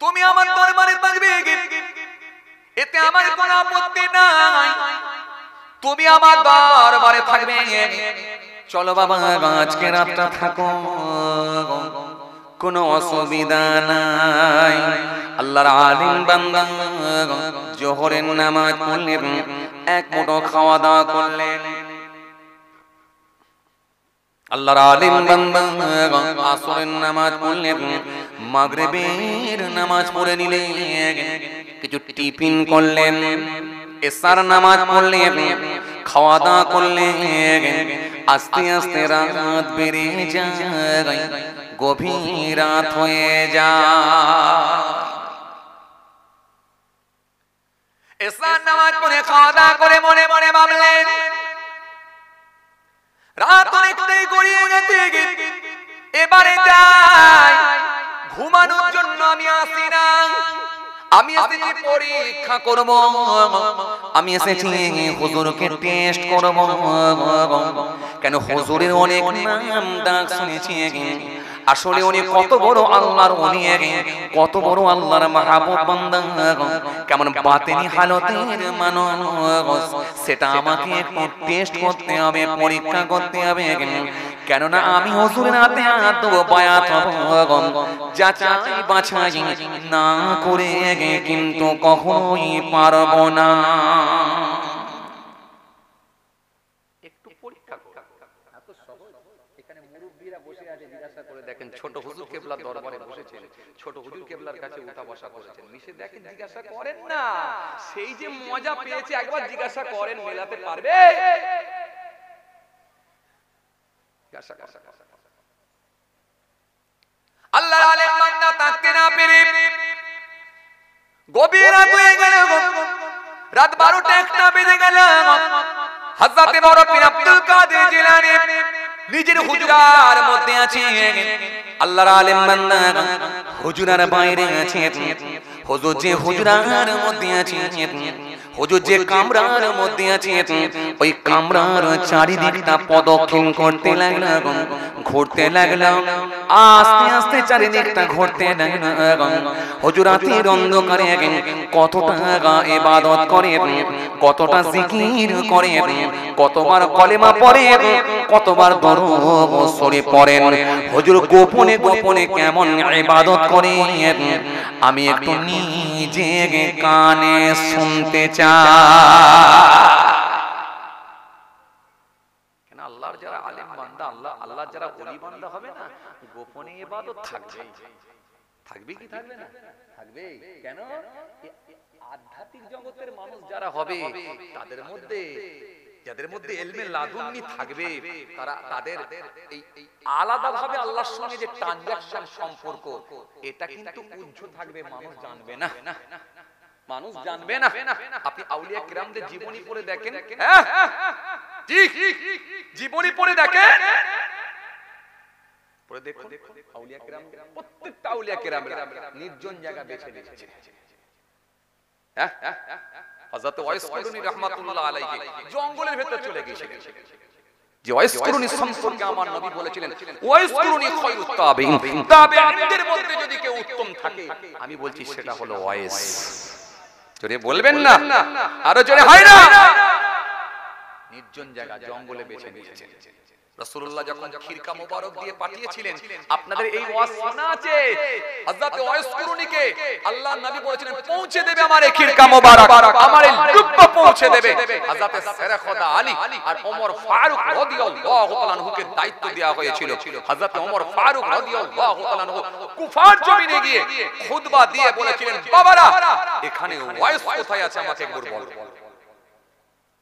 তুমি আমার দরবারে থাকবে, এতে আমার কোনো আপত্তি নাই। তুমি আমার দরবারে থাকবে, চলো বাবা আজকে রাতটা থাকো, কোনো অসুবিধা নাই। আল্লাহর আলিম বান্দা জোহরের নামাজ পড়লেন, এক মুঠো খাওয়া দাওয়া করলেন। আল্লাহর আলিম বান্দা আসরের নামাজ পড়লেন, মাগরিবের নামাজ পড়ে নিলেন, কিছু টিফিন করলেন, এশার নামাজ পড়লেন, খাওয়া দাওয়া করলেন। আস্তে আস্তে রাত বেড়ে যায়, গভীর রাত হয়ে যায়। এশার নামাজ পড়ে খাওয়া দাওয়া করে মনে মনে ভাবলেন, রাত অনেকটাই গড়িয়ে গেছে, এবারে যাই, ঘুমানোর জন্য আমি আসি না। আমি এসেছি পরীক্ষা করব, আমি এসেছি হুজুরকে টেস্ট করব। কেন হুজুরের অনেক নাম ডাক শুনেছি, আসলে উনি কত বড় আল্লাহর ওলি, কত বড় আল্লাহর মাহবুব বান্দা, কেমন বাতিনি হালতের মানুষ, সেটা আমাকে একটু টেস্ট করতে হবে, পরীক্ষা করতে হবে। কেননা আমি হুজুরের হাতে হাত দেব, বায়াত হব, যাচাই বাছাই না করে কিন্তু কখনোই পারব না। একটু পরীক্ষা করুন। এত সহজ? এখানে মুরব্বিরা বসে আছে, জিজ্ঞাসা করে দেখেন, ছোট হুজুর কেবলার দরবারে বসেছেন, ছোট হুজুর কেবলার কাছে উঠা বসা করেছেন, মিশে দেখেন, জিজ্ঞাসা করেন না। সেই যে মজা পেয়েছে একবার জিজ্ঞাসা করেন, মেলাতে পারবে? জিজ্ঞাসা করেন। আল্লাহর আলিম বান্দা থাকতে না পেরে গভীর রাত হয়ে গেল, রাত 12টা 1টা বেজে গেল। হযরতে বড় পীর আব্দুল কাদের জিলানী নিজের হুজরার মধ্যে আছে, আল্লাহর আলিম বান্দা হুজরার বাইরে আছে। হুজুর যে হুজরার মধ্যে আছে, হুজুর যে কামরার মধ্যে আছে, ওই কামরার চারিদিকটা প্রদক্ষিণ করতে লাগলো, ঘুরতে লাগলো, আস্তে আস্তে চারিদিকটা ঘুরতে লাগলো। হুজুর রাতের অন্ধকারে কতটা ইবাদত করে, কতটা জিকির করে, কতবার কলেমা পড়ে, কতবার দরুদ শরীফ পড়েন। হুজুর গোপনে গোপনে কেমন ইবাদত করে আমি একটু নিজে কানে শুনতে চাই। কেন আল্লাহর যারা আলেম বান্দা, আল্লাহর যারা ওলি বান্দা হবে না, গোপনে ইবাদত থাকবে। থাকবে কি থাকবে না? থাকবে। কেন? আধ্যাত্মিক জগতের মানুষ যারা হবে, তাদের মধ্যে যাদের মধ্যে ইলমে লাদুন্নি থাকবে, তারা তাদের এই আলাদাভাবে আল্লাহর সঙ্গে যে ট্রানজাকশন সম্পর্ক, এটা কিন্তু উজ্জ্বল থাকবে, মানুষ জানবে না। মানুষ জানবে না। আপনি আউলিয়া কিরামদের জীবনী পড়ে দেখেন, ঠিক জীবনী পড়ে দেখেন, পড়ে দেখুন আউলিয়া কিরাম, প্রত্যেকটা আউলিয়া কিরাম নির্জন জায়গা বেছে নিয়েছে। হযরত ওয়াইস করুনি রাহমাতুল্লাহ আলাইহি জঙ্গলের ভেতর চলে গিয়েছিলেন। যে ওয়াইস করুনি সম্পর্কে আমার নবী বলেছিলেন, ওয়াইস করুনি খায়রুত তাবিঈন, তাবিঈনদের মধ্যে যদি কেউ উত্তম থাকে, আমি বলছি সেটা হলো ওয়াইস। জোরে বলবেন না, আরো জোরে হয় না। নির্জন জায়গা জঙ্গলে বেছে নিয়েছেন। রাসূলুল্লাহ যখন খিরকা মোবারক দিয়ে পাঠিয়েছিলেন, আপনাদের এই ওয়াজ শোনা আছে, হযরত ওয়াইস কুরুনিকে আল্লাহর নবী বলেছিলেন পৌঁছে দেবে আমার এই খিরকা মোবারক, আমার এই লুব্বা পৌঁছে দেবে। হযরত সেরখদা আলী আর ওমর ফারুক রাদিয়াল্লাহু তাআলা আনহুকে দায়িত্ব দেওয়া হয়েছিল। হযরত ওমর ফারুক রাদিয়াল্লাহু তাআলা আনহু কুফার জমিনে গিয়ে খুতবা দিয়ে বলেছিলেন, বাবারা এখানে ওয়াইস কোথায় আছে আমাকে একবার বলুন।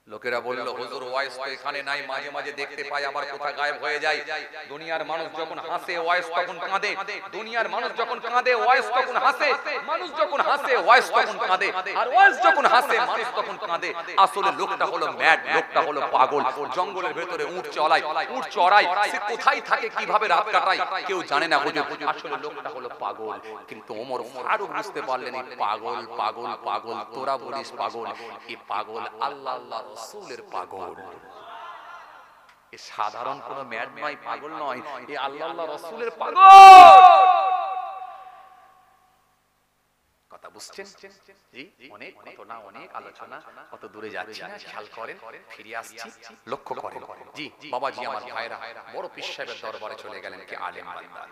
লোকেরা বলল, হুজুর ওয়াইস তো এখানে নাই, মাঝে মাঝে দেখতে পাই আবার কোথা গায়েব হয়ে যায়। দুনিয়ার মানুষ যখন হাসে ওয়াইস তখন কাঁদে, দুনিয়ার মানুষ যখন কাঁদে ওয়াইস তখন হাসে, মানুষ যখন হাসে ওয়াইস তখন কাঁদে, আর ওয়াইস যখন হাসে মানুষ তখন কাঁদে। আসলে লোকটা হলো ম্যাড, লোকটা হলো পাগল। জঙ্গলের ভেতরে উট চড়ায়, সে কোথায় থাকে কিভাবে রাত কাটায় কেউ জানে না হুজুর। আসলে লোকটা হলো পাগল। কিন্তু ওমর ফারুক বুঝতে পারলেন এই পাগল পাগল পাগল, তোরা বলিস পাগল, এই পাগল আল্লাহ আল্লাহ রাসূলের পাগল। এ সাধারণ কোন ম্যাড নয়, পাগল নয়, এ আল্লাহ আল্লাহ রাসূলের পাগল। কথা বুঝছেন? জি, অনেক ঘটনা, অনেক আলোচনা, কত দূরে যাচ্ছি না, খেয়াল করেন, ফিরে আসছি, লক্ষ্য করেন। জি বাবাজি, আমার ভাইরা বড় পীর সাহেবের দরবারে চলে গেলেন কি আলেম বান্দা।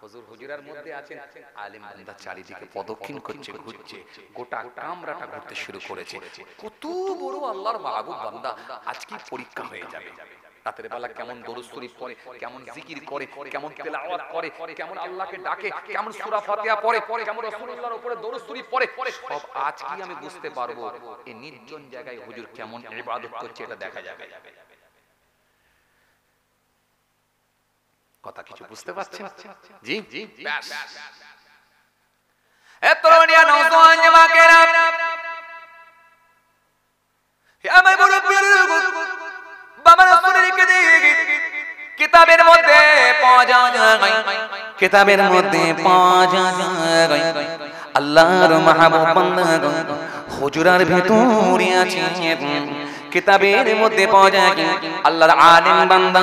হুজুর হুজুরার মধ্যে আছেন, আলেম বান্দা চারিদিকে প্রদক্ষিণ করছে, ঘুরছে, গোটা কামরাটা ঘুরতে শুরু করেছে। কত বড় আল্লাহর মাহবুব বান্দা, আজকে পরীক্ষা হয়ে যাবে। রাতের বেলা কেমন দরুদ শরীফ পড়ে, কেমন জিকির করে, কেমন তেলাওয়াত করে, কেমন আল্লাহকে ডাকে, কেমন সূরা ফাতিহা পড়ে, কেমন রাসূলুল্লাহর উপরে দরুদ শরীফ পড়ে, সব আজকে আমি বুঝতে পারবো। এই নির্জন জায়গায় হুজুর কেমন ইবাদত করছে এটা দেখা যাবে। কথা কিছু বুঝতে পারছেন? জি জি, ব্যাস। এ তরুণিয়া নওজোয়ান জামাকেরা, হে আমার মুরব্বির বাবা রাসূলকে দেখি কিতাবের মধ্যে পাওয়া যায়, কিতাবের মধ্যে পাওয়া যায় আল্লাহর মাহবুব বান্দা হুজুরার ভেতরে আছে। কিতাবের মধ্যে পাওয়া যায় আল্লাহর আলেম বান্দা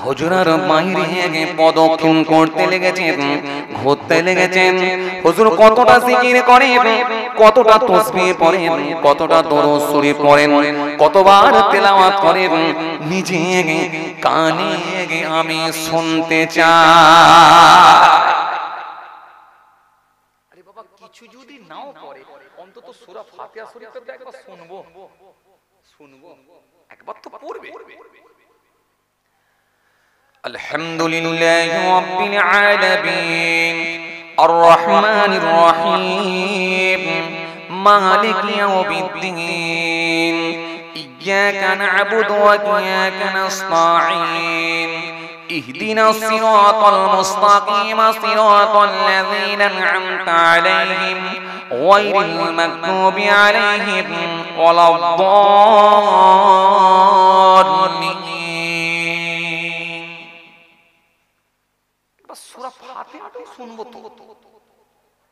হুজুরার বাইরে প্রদক্ষিণ করতে লেগেছেন, ঘুরতে লেগেছেন। হুজুর কতটা জিকির করেন, কতটা তাসবিহ পড়েন, কতটা দরুদ শরীফ পড়েন, কতবার তেলাওয়াত করেন, নিজে কানে আমি শুনতে চাই। আরে বাবা, কিছু যদি নাও পড়ে অন্তত সূরা ফাতিহা শরীফটা তো একবার শুনবো, একবার তো পড়বে। আলহামদুলিল্লাহি রাব্বিল আলামিন আর রহমানির রহিম মালিকি ইয়াউমিদ্দিন ইয়্যাকা না'বুদু ওয়া ইয়্যাকা নাস্তাঈন ইহদিনাস সিরাতাল মুস্তাকিম সিরাতাল লাযীনা আন'আমতা আলাইহিম গায়রিল মাগদুবি আলাইহিম ওয়ালাদ-দাল্লিন। সূরা ফাতিহাটা শুনবো তো,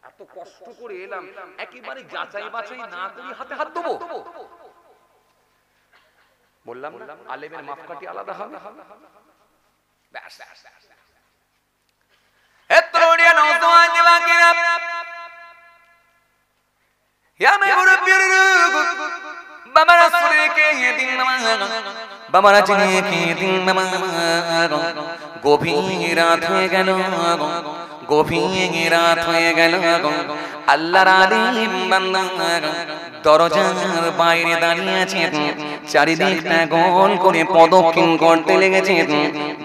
এত কষ্ট করে এলাম, একেবারে যাচাই বাছাই না করে হাতে হাত দেবো? বললাম না আলেমের মাপকাঠি আলাদা হবে। ব্যাস, এত রিয়া নওজোয়ান জামাকেরা, ইয়া মুরব্বির বাবা রাসূলকে দিন নামাজ, বাবা রাসূলকে দিন নামাজ। গভীর রাত হয়ে গেল, গভীর রাত হয়ে গেল। আল্লাহর আলিম বান্দা দরজার বাইরে দাঁড়িয়ে আছেন, চারিদিকটা গোল করে প্রদক্ষিণ করতে লেগেছেন,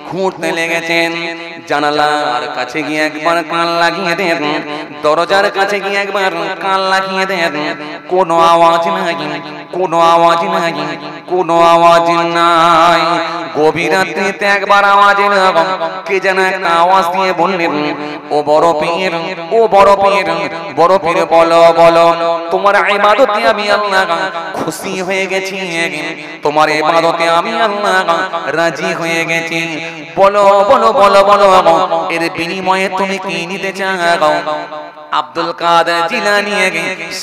ঘুরতে লেগেছেন। জানালার কাছে গিয়ে একবার কান লাগিয়ে দেন, দরজার কাছে গিয়ে একবার কান লাগিয়ে দেন। কোনো আওয়াজ নাই, কোনো আওয়াজ নাই, কোনো আওয়াজ নাই। গভীর রাত্রিতে একবার আওয়াজ এলো, কে যেন একটা আওয়াজ দিয়ে বললেন, ও বড় পীর, ও বড় পীর, বড় পীর বলো বলো, তোমার ইবাদতে আমি আল্লাহ খুশি হয়ে গেছি, তোমার ইবাদতে আমি আল্লাহ রাজি হয়ে গেছি। বলো বলো বলো বলো, এর বিনিময়ে তুমি কি নিতে চাও? আব্দুল কাদের জিলানী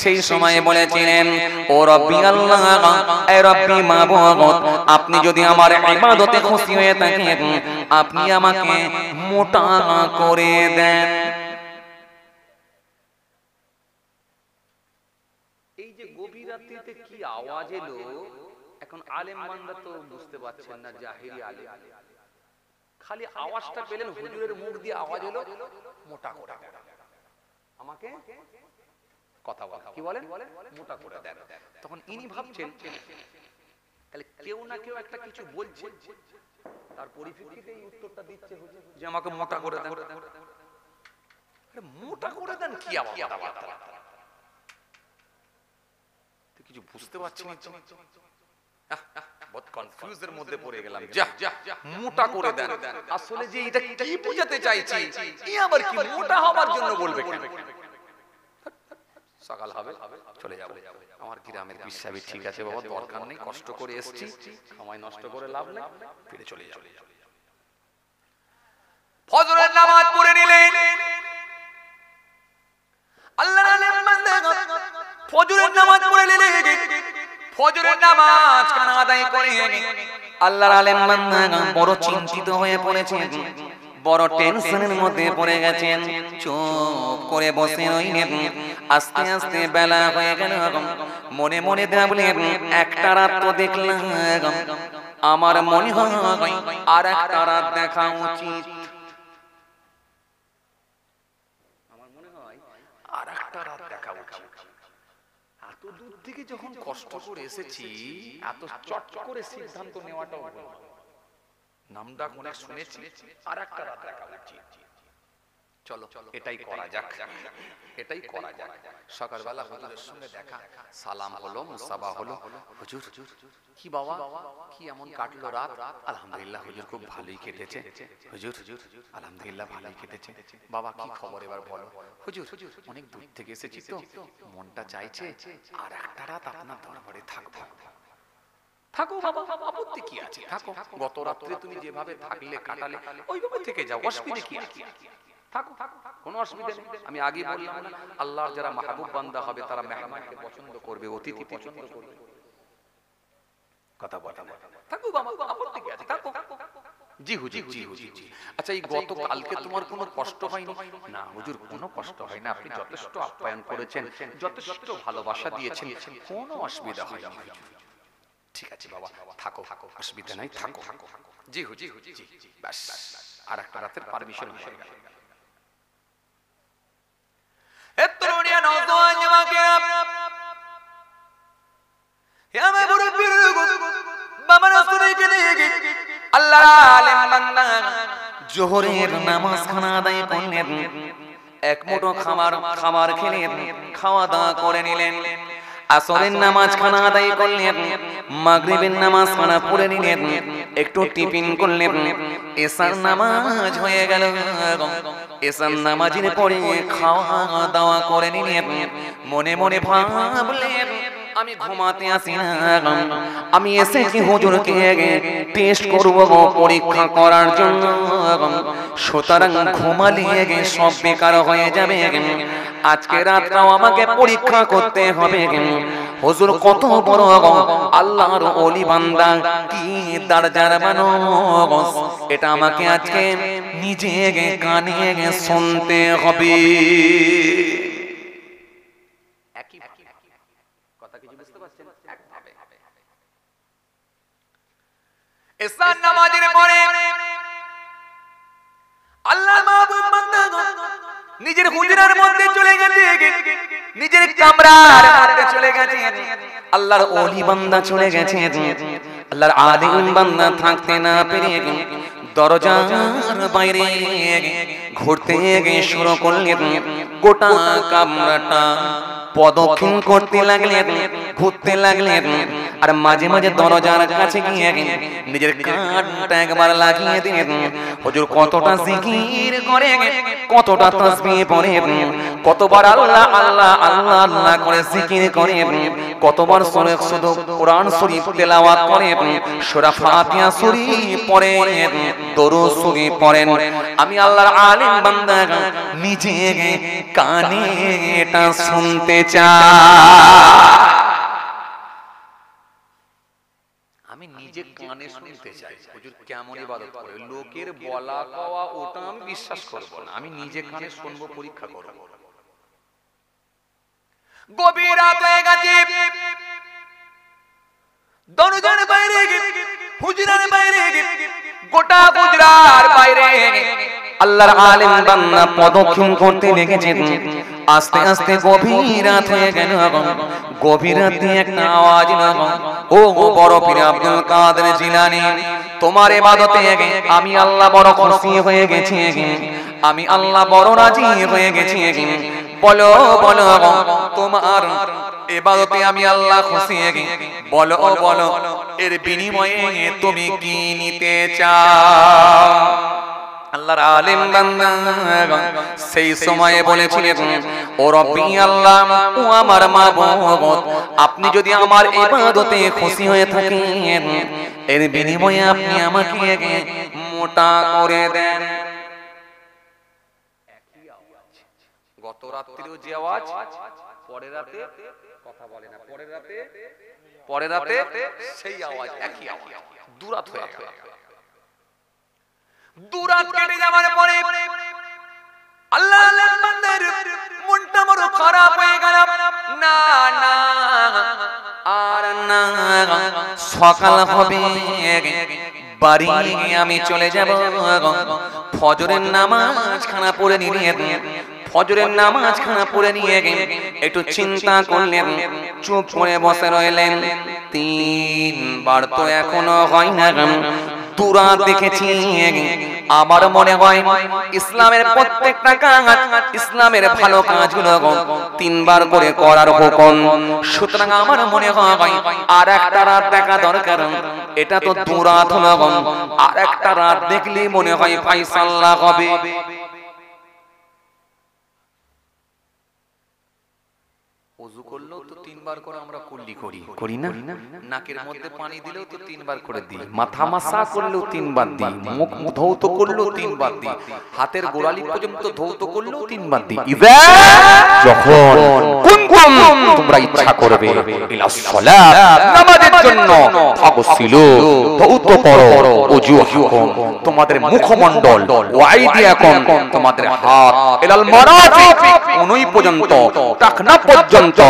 সেই সময় বলেছিলেন, ও রব্বি আল্লাহ, এ রব্বি মাবুদ, আপনি যদি আমার ইবাদতে খুশি হয়ে থাকেন, আপনি আমাকে মোটা করে দেন। এই যে গভীর রাত্রিতে কি আওয়াজ এলো, এখন আলেম বান্দা তো বুঝতে পারছেন না, জাহিরি আলেম, খালি আওয়াজটা পেলেন, হুজুরের মুখ দিয়ে আওয়াজ এলো মোটা করে আমাকে কথা বলা, কি বলেন, মোটা করে দেন। তখন ইনি ভাবছেন তাহলে কেউ না কেউ একটা কিছু বলছে, তার পরিপ্রেক্ষিতে এই উত্তরটা দিচ্ছে যে আমাকে মোটা করে দেন। মোটা করে দেন কি আবার কিছু বুঝতে পারছি না, বহুত কনফিউজের মধ্যে পড়ে গেলাম। যা মোটা করে দেন, আসলে যে এটা কি বোঝাতে চাইছি, এই আবার কি মোটা হবার জন্য বলবে কেন? সকাল হবে চলে যাব, আমার গ্রামের বিশ্বাবি ঠিক আছে বাবা, দরকার নেই, কষ্ট করে এসেছি, সময় নষ্ট করে লাভ নেই, ফিরে চলে যাব। ফজরের নামাজ পড়ে নিলেন, আল্লাহর আলেম বান্দা ফজরের নামাজ পড়ে নিলেন, ফজরের নামাজ কানা আদায় করে আল্লাহর আলেম বান্দা বড় চিন্তিত হয়ে পড়েছেন, বড় টেনশনের মধ্যে পড়ে গেছেন। চুপ করে বসে রইলেন। আস্তে আস্তে বেলা হয়ে গেল, মনে মনে ভাবলেন একটা রাত তো দেখলাম, আমার মনে হয় আর একটা রাত দেখা উচিত, আমার মনে হয় আর একটা রাত দেখা উচিত। এত দূর থেকে যখন কষ্ট করে এসেছি, এত চট করে সিদ্ধান্ত নেওয়াটাও ভুল। নামটা অনেক শুনেছি, আর একটা রাত দেখা উচিত, চলো এটাই করা যাক, এটাই করা যাক। সকালবেলা হুজুরের সঙ্গে দেখা, সালাম হলো, মুসাফা হলো। হুজুর কি বাবা, কি এমন কাটলো রাত? আলহামদুলিল্লাহ হুজুর, খুব ভালোই কেটেছে। হুজুর আলহামদুলিল্লাহ ভালোই কেটেছে। বাবা কি খবর এবার বলো? হুজুর অনেক দূর থেকে এসেছি তো, মনটা চাইছে আর একটা রাত আপনার দরবারে থাকবো। থাকো বাবা, আপত্তি কি আছে, থাকো। গত রাত্রে তুমি যেভাবে থাকলে কাটালে, ওইভাবে থেকে যাও, অসুবিধা কি আছে? থাকো, কোনো অসুবিধা নেই। আমি আগে বললাম না, আল্লাহর যারা মাহবুব বান্দা হবে তারা মেহমানকে পছন্দ করবে, অতিথি পছন্দ করবে। কথা বলা না, থাকো বাবা, আপত্তি কি আছে, থাকো। জি হুজুর, জি হুজুর, জি। আচ্ছা এই গত কালকে তোমার কোনো কষ্ট হয়নি? না হুজুর, কোনো কষ্ট হয় না, আপনি যথেষ্ট আপ্যায়ন করেছেন, যথেষ্ট ভালোবাসা দিয়েছেন, কোনো অসুবিধা হয়নি হুজুর। ঠিক আছে বাবা, থাকো, অসুবিধা নাই, থাকো। জি হুজুর, জি, ব্যাস আর একটা রাতের পারমিশন হয়ে গেল। জোহরের নামাজ খানা আদায় করলেন, এক মুঠো খাবার খেলেন, খাওয়া দাওয়া করে নিলেন। আসরের নামাজ খানা আদায় করলেন, মাগরিবের নামাজ খানা পড়ে নিলেন, একটু টিফিন করলেন, এশার নামাজ হয়ে গেল। এশার নামাজের পরে খাওয়া দাওয়া করে নিলেন। মনে মনে ভাবলেন আমি ঘুমাতে আসি না, আমি এসেছি হুজুরকে টেস্ট করব, পরীক্ষা করার জন্য। সুতরাং ঘুমালে সব বেকার হয়ে যাবে, আজকে রাতটাও আমাকে পরীক্ষা করতে হবে। হুজুর কত বড় আল্লাহর ওলি বান্দা, কি দরজার মানুষ, এটা আমাকে আজকে নিজে কানে শুনতে হবে। একই কথা কিছু বুঝতে পারছেন? একভাবে এশার নামাজের পরে আল্লাহর মাহবুব বান্দা নিজের হুজরার মধ্যে চলে গেছে, নিজের কামরার মধ্যে চলে গেছে। আল্লাহর ওলি বান্দা চলে গেছে, আল্লাহর আলিম বান্দা থাকতে না পেরে দরজার বাইরে ঘুরতে শুরু করলেন। গোটা কামরাটা প্রদক্ষিণ করতে লাগলেন, ঘুরতে লাগলেন, আর মাঝে মাঝে দরজার কাছে গিয়ে নিজের কানটা একবার লাগিয়ে দিলেন। হুজুর কতটা জিকির করে, কতটা তাসবিহ পড়ে, কতবার আল্লাহ আল্লাহ আল্লাহ আল্লাহ করে জিকির করে, কতবার শুধু কোরআন শরীফ তেলাওয়াত করে, সূরা ফাতিহা শরীফ পড়ে, দরুদ শরীফ পড়েন। আমি আল্লাহর আলিম বান্দা নিজে কানে এটা শুনতে চাই, আমি নিজে কানে শুনতে চাই। হুজুর কেমন ইবাদত করে, লোকের বলা কওয়া ওটা আমি বিশ্বাস করব না, আমি নিজে কানে শুনবো, পরীক্ষা করব। গভীর রাত হয়ে গেছে, দরজার বাইরে হুজরার বাইরে গোটা গুজরার বাইরে আল্লাহর আলেম বান্দা প্রদক্ষিণ করতে লেগেছেন। আস্তে আস্তে গভীর রাত হয়ে গেল। গভীর রাতে একটা আওয়াজ লাগলো, ও বড় পীর আব্দুল কাদের জিলানী, তোমার ইবাদতে আমি আল্লাহ বড় খুশি হয়ে গেছি, আমি আল্লাহ বড় রাজি হয়ে গেছি। বলো বলো তোমার ইবাদতে আমি আল্লাহ খুশি, বলো বলো এর বিনিময়ে তুমি কি নিতে চাও? আল্লাহর আলেম বান্দা সেই সময়ে বলেছিলেন, ও রব্বি আল্লাহ, ও আমার মাবুদ, আপনি যদি আমার ইবাদতে খুশি হয়ে থাকেন, এর বিনিময়ে আপনি আমাকে মোটা করে দেন। গত রাত্রিও যে আওয়াজ, পরের রাতে কথা বলে না, পরের রাতে সেই আওয়াজ, একই আওয়াজ, দুরাত হয়ে গেল। দুরাত কেটে যাওয়ার পরে আল্লাহর বান্দার মনটা বড় খারাপ হয়ে গেল। না না আর না, সকাল হবে, বাড়ি আমি চলে যাব। ফজরের নামাজ খানা পড়ে নিয়ে ফজরের নামাজ খানা পড়ে নিয়ে একটু চিন্তা করলেন, চুপ করে বসে রইলেন। 3 বার তো এখনো হয় না। দুরাত দেখেছি, আমার মনে হয় ইসলামের প্রত্যেকটা কাজ, ইসলামের ভালো কাজগুলো 3 বার করে করার হুকুম। সুতরাং আমার মনে হয় আর একটা রাত দেখা দরকার। এটা তো দুরাত হলো, আর একটা রাত দেখলেই মনে হয় ফায়সালা হবে। ওযু করলেও তো 3 বার করে আমরা কুল্লি করি না? নাকের মধ্যে পানি দিলেও তো 3 বার করে দিই, মাথা মাসা করলেও 3 বার দিই, মুখ ধৌত করলেও 3 বার দিই, হাতের গোড়ালি পর্যন্ত ধৌত করলেও 3 বার দিই। ইযা যখন কুনতুম তোমরা ইচ্ছা করবে ইলা সালাত, নামাজের জন্য ফাগসিলু, ধৌত করো, ওজুহাকুম তোমাদের মুখমণ্ডল, ওয়া আইদিয়াকুম তোমাদের হাত, ইলাল মারাফিক কোনই পর্যন্ত, টাকনা পর্যন্ত,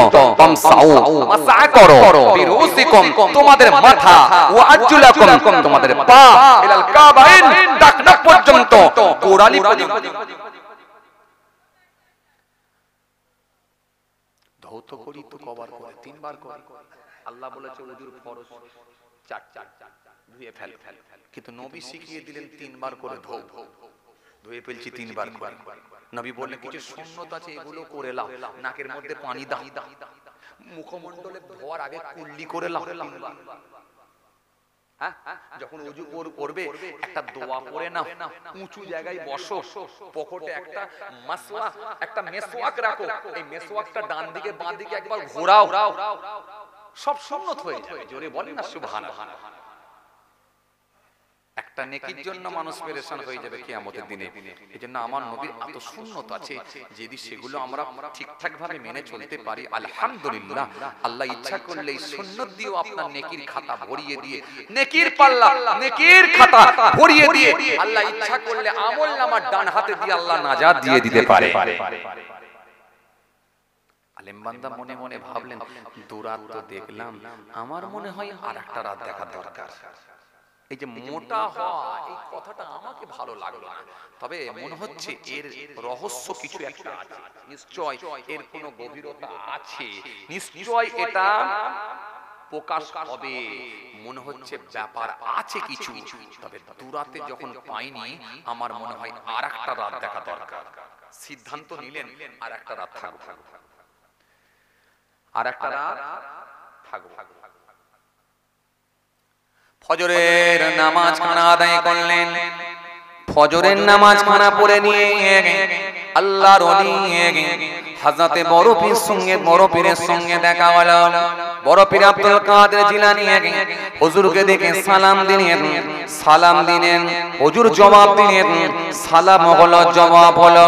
তামসাউ মাসা করো, বিরুসিকুম তোমাদের মাথা, ওয়া আরজুলাকুম তোমাদের পা, ইলাল কাবাইন টাকনা পর্যন্ত, গোড়ালি পর্যন্ত। ধৌত করি তো কবার করে 3 বার করে। আল্লাহ বলেছে ওযুর ফরজ 4 ধুয়ে ফেল, কিন্তু নবী শিখিয়ে দিলেন 3 বার করে ধুয়ে ফেলছি 3 বার করে। নবী বললেন কিছু সুন্নত আছে, এগুলো করে লাও, নাকের মধ্যে পানি দাও, মুখমণ্ডলে ধোয়ার আগে কুল্লি করে লাও। হ্যাঁ, যখন ওযু করবে একটা দোয়া পড়ে নাও, উঁচু জায়গায় বসো, পকেটে একটা মাসওয়াক, একটা মেসওয়াক রাখো, এই মেসওয়াকটা ডান দিকে বাঁ দিকে একবার ঘোরাও, সব সুন্নত হয়ে যাবে। জোরে বলেন না সুবহানাল্লাহ। একটা নেকির জন্য মানুষ পেরেশান হয়ে যাবে কিয়ামতের দিনে। এজন্য আমার নবীর এত সুন্নত আছে, যদি সেগুলো আমরা ঠিকঠাক ভাবে মেনে চলতে পারি, আলহামদুলিল্লাহ, আল্লাহ ইচ্ছা করলে এই সুন্নত দিয়েও আপনার নেকির খাতা ভরিয়ে দিয়ে, নেকির পাল্লা, নেকির খাতা ভরিয়ে দিয়ে, আল্লাহ ইচ্ছা করলে আমলনামার ডান হাতে দিয়ে আল্লাহ নাজাত দিয়ে দিতে পারে। আলেম বান্দা মনে মনে ভাবলেন, দুরাত তো দেখলাম, আমার মনে হয় আর একটা রাত দেখা দরকার। এই যে মোটা হওয়া, এই কথাটা আমাকে ভালো লাগলো না, তবে মনে হচ্ছে এর রহস্য কিছু একটা আছে, নিশ্চয় এর কোনো গভীরতা আছে, নিশ্চয় এটা প্রকাশ হবে, মনে হচ্ছে ব্যাপার আছে কিছু। তবে দুরাতে যখন পাইনি, আমার মনে হয় আর একটা রাত দেখা দরকার। সিদ্ধান্ত নিলেন আর একটা রাত থাকবো, আর একটা রাত থাকবো। ফজরের নামাজ খানা আদায় করলেন। ফজরের নামাজ খানা পড়ে নিয়ে আল্লাহর ওলি হযরতে বড় পীরের সঙ্গে দেখা হলো। বড় পীর আব্দুল কাদের জিলানী হুজুরকে দেখে সালাম দিলেন। হুজুর জবাব দিলেন, সালাম হলো, জবাব হলো।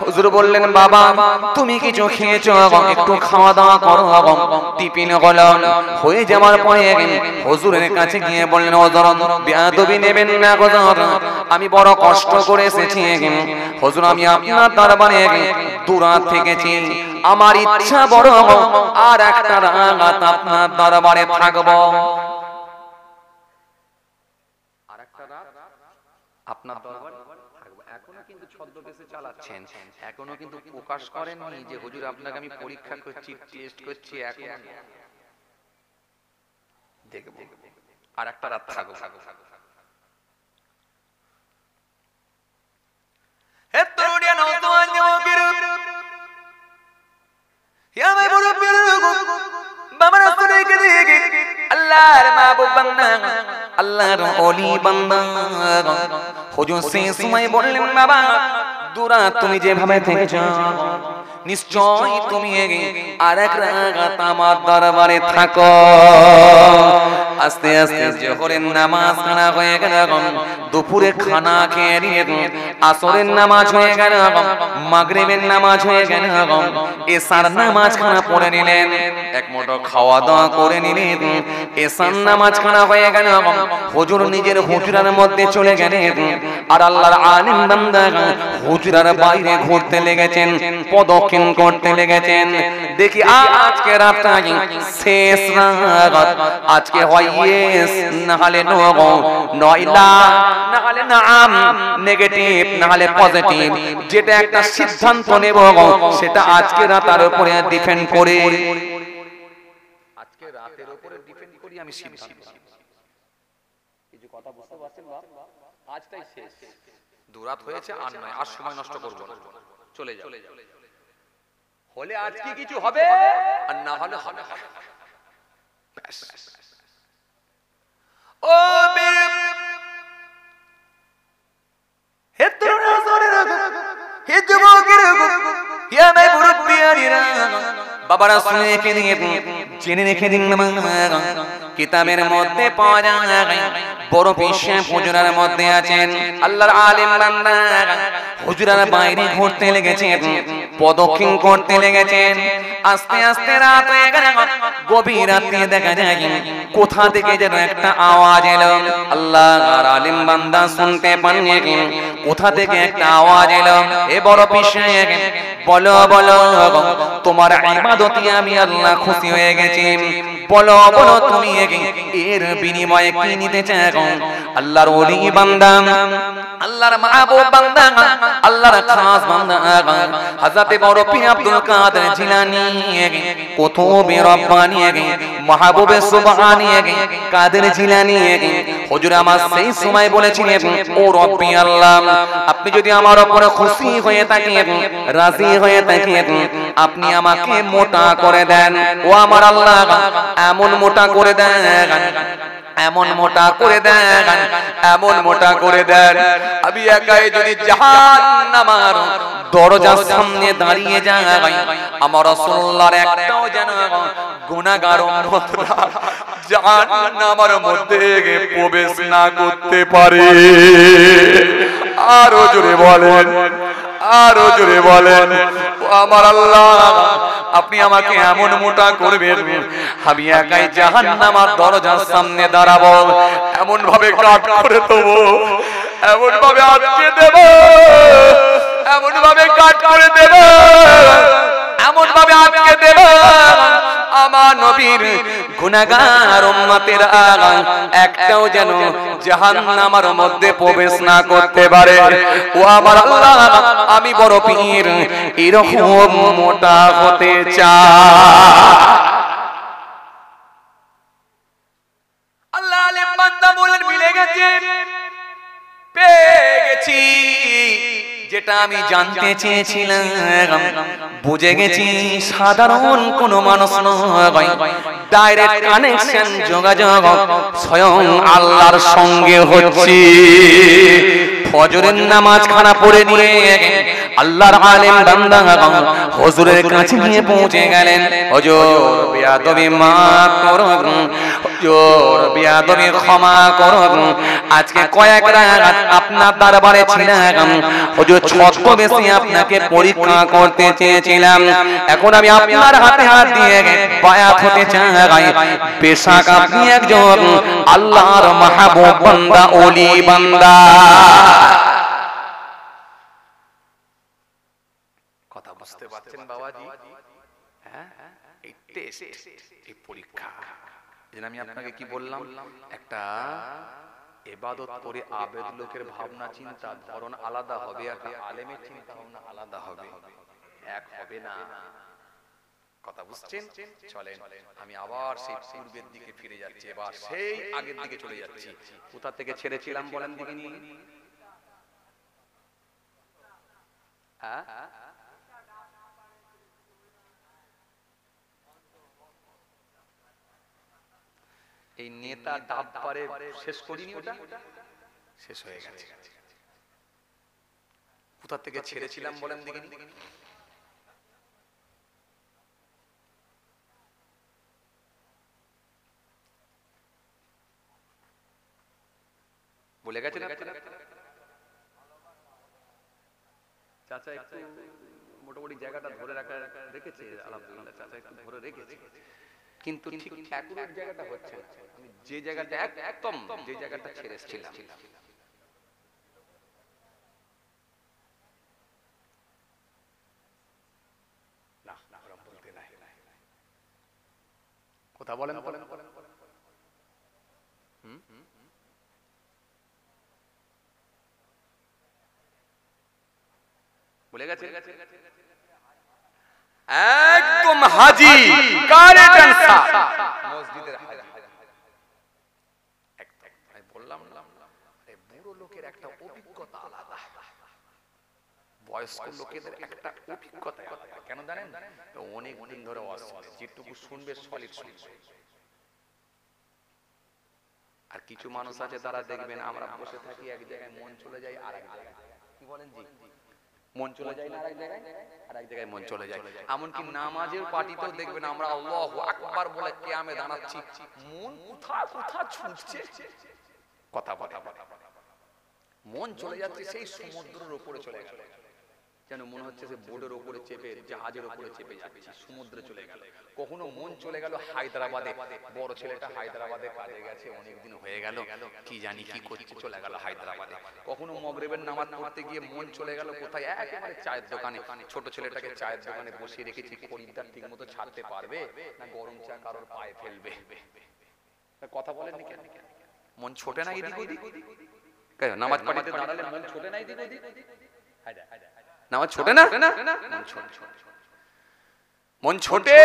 হুজুর বললেন, বাবা তুমি কিছু খেয়েছো, একটু খাওয়া দাওয়া করো। টিফিন হলো, হয়ে যাওয়ার পরে হুজুরের কাছে গিয়ে বললেন, হুজুর বেয়াদবি নেবেন না হুজুর, আমি বড় কষ্ট করে এসেছি হুজুর, আমি আপনার দরবারে দুরাত থেকেছি, আমার ইচ্ছা বড় আর একটা রাত আপনার দরবারে থাকবো। আপনার দরবার থাকবো। এখনো কিন্তু ছদ্মবেশে চালাচ্ছেন, এখনো কিন্তু প্রকাশ করেননি যে হুজুর আপনাকে আমি পরীক্ষা করছি, টেস্ট করছি। এখন দেখবো আর একটা রাত থাকবো। হে তরুণিয়া নওজোয়ান যুবকের, ইয়া মাই মুরব্বির বাবা রাসূলকে দেখে আল্লাহর মাহবুব বান্দা, আল্লাহর ওলি বান্দা হুজুর সেই সময় বললেন, বাবা দুরা তুমি যেভাবে থেকেছো নিশ্চয় তুমি আরেক রাত আমার দরবারে থাকো। আস্তে আস্তে জোহরের নামাজ কানা হয়ে গেল, দুপুরে খানা খেয়ে নিয়ে আসরের নামাজ হয়ে গেল, মাগরিবের নামাজ হয়ে গেল, এশার নামাজ খানা পড়ে নিলেন, এক মুঠো খাওয়া দাওয়া করে নিলেন, এশার নামাজ খানা হয়ে গেল, হুজুর নিজের হুজরার মধ্যে চলে গেলেন। আর আল্লাহর আলিম বান্দা হুজরার বাইরে ঘুরতে লেগেছেন, প্রদক্ষিণ করতে লেগেছেন। দেখি আজকে রাতটা শেষ রাত, আজকে হয় ইয়েস না হলে নো, নয়লা না হলে নাম, নেগেটিভ না হলে পজিটিভ, যেটা একটা সিদ্ধান্ত নেব সেটা আজকে রাতের উপরে ডিপেন্ড করে, আজকে রাতের উপরে ডিপেন্ড করি আমি সিদ্ধান্ত। কিছু কথা বুঝতে পারছেন বাপ? আজটাই শেষ, দুরাত হয়েছে আর নয়, আর সময় নষ্ট করব না, চলে যাও। হলে আজকে কিছু হবে আর না হলে হবে না। ব্যাস। ও বীর হে তরুণ সরে রাখো, হে যুবকের হে মাই মুরব্বিয়ানিরা, বাবারা শুনে রেখে দিয়ে জেনে রেখে দিন, কিতাবের মধ্যে পাওয়া যায় বড় পিশে হুজুরার মধ্যে আছেন আল্লাহর আলিম বান্দা, হুজুরার বাইরে ঘুরতে লেগেছেন, প্রদক্ষিণ করতে লেগেছেন। আস্তে আস্তে রাত হয়ে গেল, গভীর রাতে দেখা যায় কোথা থেকে যেন একটা আওয়াজ এলো। আল্লাহর আলিম বান্দা শুনতে পাননি, কোথা থেকে একটা আওয়াজ এলো, এ বড় পিশে বলো বলো তোমার ইবাদতে আমি আল্লাহ খুশি হয়ে গেছি, বলো বলো তুমি এর বিনিময়ে কি নিতে চাও। আল্লাহর ওলি বান্দা, আল্লাহর মাহবুব বান্দা, আল্লাহর খাস বান্দা হযরত বড় পীর আব্দুল কাদের জিলানী কুতুবে রব্বানী মাহবুবে সুবহানী কাদের জিলানী হুজুর আমার সেই সময় বলেছিলেন, ও রব্বি আল্লাহ, আপনি যদি আমার উপরে খুশি হয়ে থাকেন, রাজি হয়ে থাকেন, আপনি আমাকে মোটা করে দেন। ও আমার আল্লাহ, এমন মোটা করে দেন, এমন মোটা করে দেন, এমন মোটা করে দেন, আমি একাই যদি জাহান্নামের দরজার সামনে দাঁড়িয়ে যাই, আমার রাসূলুল্লাহর একটাও যেন গুনাহগার উম্মতরা জাহান্নামের মধ্যে প্রবেশ না করতে পারে। আরো জোরে বলেন, আরো জোরে বলেন, ও আমার আল্লাহ, আপনি আমাকে এমন মোটা করবেন, আমি একাই জাহান্নামের দরজার সামনে দাঁড়াবো, এমন ভাবে কাট করে দেবো, এমন ভাবে আটকে দেব, এমন ভাবে কাট করে দেব, এমন ভাবে আটকে দেব, আমার নবীর গুনাহগার উম্মতেরা একটাও যেন জাহান্নামের মধ্যে প্রবেশ না করতে পারে। ও আমার আল্লাহ, আমি বড় পীর এরকম মোটা হতে চাই। আল্লাহ আলিম বান্দা বলেন, মিলে গেছে, পেয়ে গেছি, যেটা আমি জানতে চেয়েছিলাম বুঝে গেছি। সাধারণ কোন মানুষ নয়, ডাইরেক্ট কানেকশন, যোগাযোগ স্বয়ং আল্লাহর সঙ্গে হচ্ছে। ফজরের নামাজ খানা পড়ে নিয়ে আল্লাহর আলিম বান্দা হুজুরের কাছে গিয়ে পৌঁছে গেলেন। হুজুর বিয়াদবি মাফ করুন, হুজুর বিয়াদবি ক্ষমা করুন, আজকে কয়েক রাত আপনার দরবারে ছিলাম, হুজুর ছদ্মবেশে আপনাকে পরীক্ষা করতে চেয়েছিলাম, এখন আমি আপনার হাতে হাত দিয়ে বায়াত হতে চাই, বেশক আপনি একজন আল্লাহর মাহবুব বান্দা, ওলি বান্দা। কথা বুঝতে পারছেন বাবাজি? হ্যাঁ, এই টেস্ট, এই পরীক্ষা, যেন আমি আপনাকে কি বললাম, একটা ইবাদত করে আবেদ লোকের ভাবনা চিন্তা ধরন আলাদা হবে, একটা আলেমের চিন্তা ভাবনা আলাদা হবে, এক হবে না। কথা বুঝছেন? চলেন আমি আবার সেই পূর্বের দিকে ফিরে যাচ্ছি, এবার সেই আগের দিকে চলে যাচ্ছি। কোথা থেকে ছেড়েছিলাম বলেন দিকে নিয়ে? হ্যাঁ, এই নেতা ডাব পারে শেষ করিনি, ওটা শেষ হয়ে গেছে। কোথা থেকে ছেড়েছিলাম বলেন দিকে নিয়ে? বলে গেছেন চাচা? একটু মোটামুটি জায়গাটা ধরে রেখেছে, আলহামদুলিল্লাহ চাচা একটু ধরে রেখেছে, কিন্তু ঠিক অ্যাকুরেট জায়গাটা হচ্ছে না। আমি যে জায়গাটা একদম যে জায়গাটা ছেড়েছিলাম, না না ওরা বলতে নাই। কথা বলেন বলেন বলেন। বলে গেছে একদম হাজি, কারেক্ট आंसर, মসজিদের হাজি। একদম আমি বললাম না, এই বুড়ো লোকের একটা অভিজ্ঞতা আলাদা, বয়স্ক লোকেদের একটা অভিজ্ঞতা আলাদা। কেন জানেন? অনেক দিন ধরে যেটুকু শুনবে সলিড শুনবে। আর কিছু মানুষ আছে তারা দেখবেন আমরা বসে থাকি এক জায়গায়, মন চলে যায় আর এক জায়গায়। কি বলেন জি? মন চলে যায় না, আরেক জায়গায় মন চলে যায়। এমনকি নামাজের পার্টিতেও দেখবেন আমরা আল্লাহু আকবার বলে কিয়ামে দাঁড়াচ্ছি, মন কোথা ছুটছে। কথা মন চলে যাচ্ছে সেই সমুদ্রের উপরে চলে গেল, যেন মনে হচ্ছে যে বোটের উপরে চেপে, জাহাজের উপরে চেপে যাচ্ছি, সমুদ্রে চলে গেল। কখনো মন চলে গেল হায়দ্রাবাদে, বড় ছেলেটা হায়দ্রাবাদে কাজে গেছে, অনেকদিন হয়ে গেল, কি জানি কি করছে, চলে গেল হায়দ্রাবাদে। কখনো মাগরিবের নামাজ পড়তে গিয়ে মন চলে গেল কোথায়, একেবারে চায়ের দোকানে। ছোট ছেলেটাকে চায়ের দোকানে বসিয়ে রেখেছি, খরিদ্দার ঠিক মতো ছাড়তে পারবে না, গরম চা কারোর পায়ে ফেলবে। কথা বলেন কেন? মন ছোটে না এদিক ওদিক? নামাজ পড়তে দাঁড়ালে মন ছোটে না এদিক ওদিক? নামাজ ছোটে না? মন ছোটে।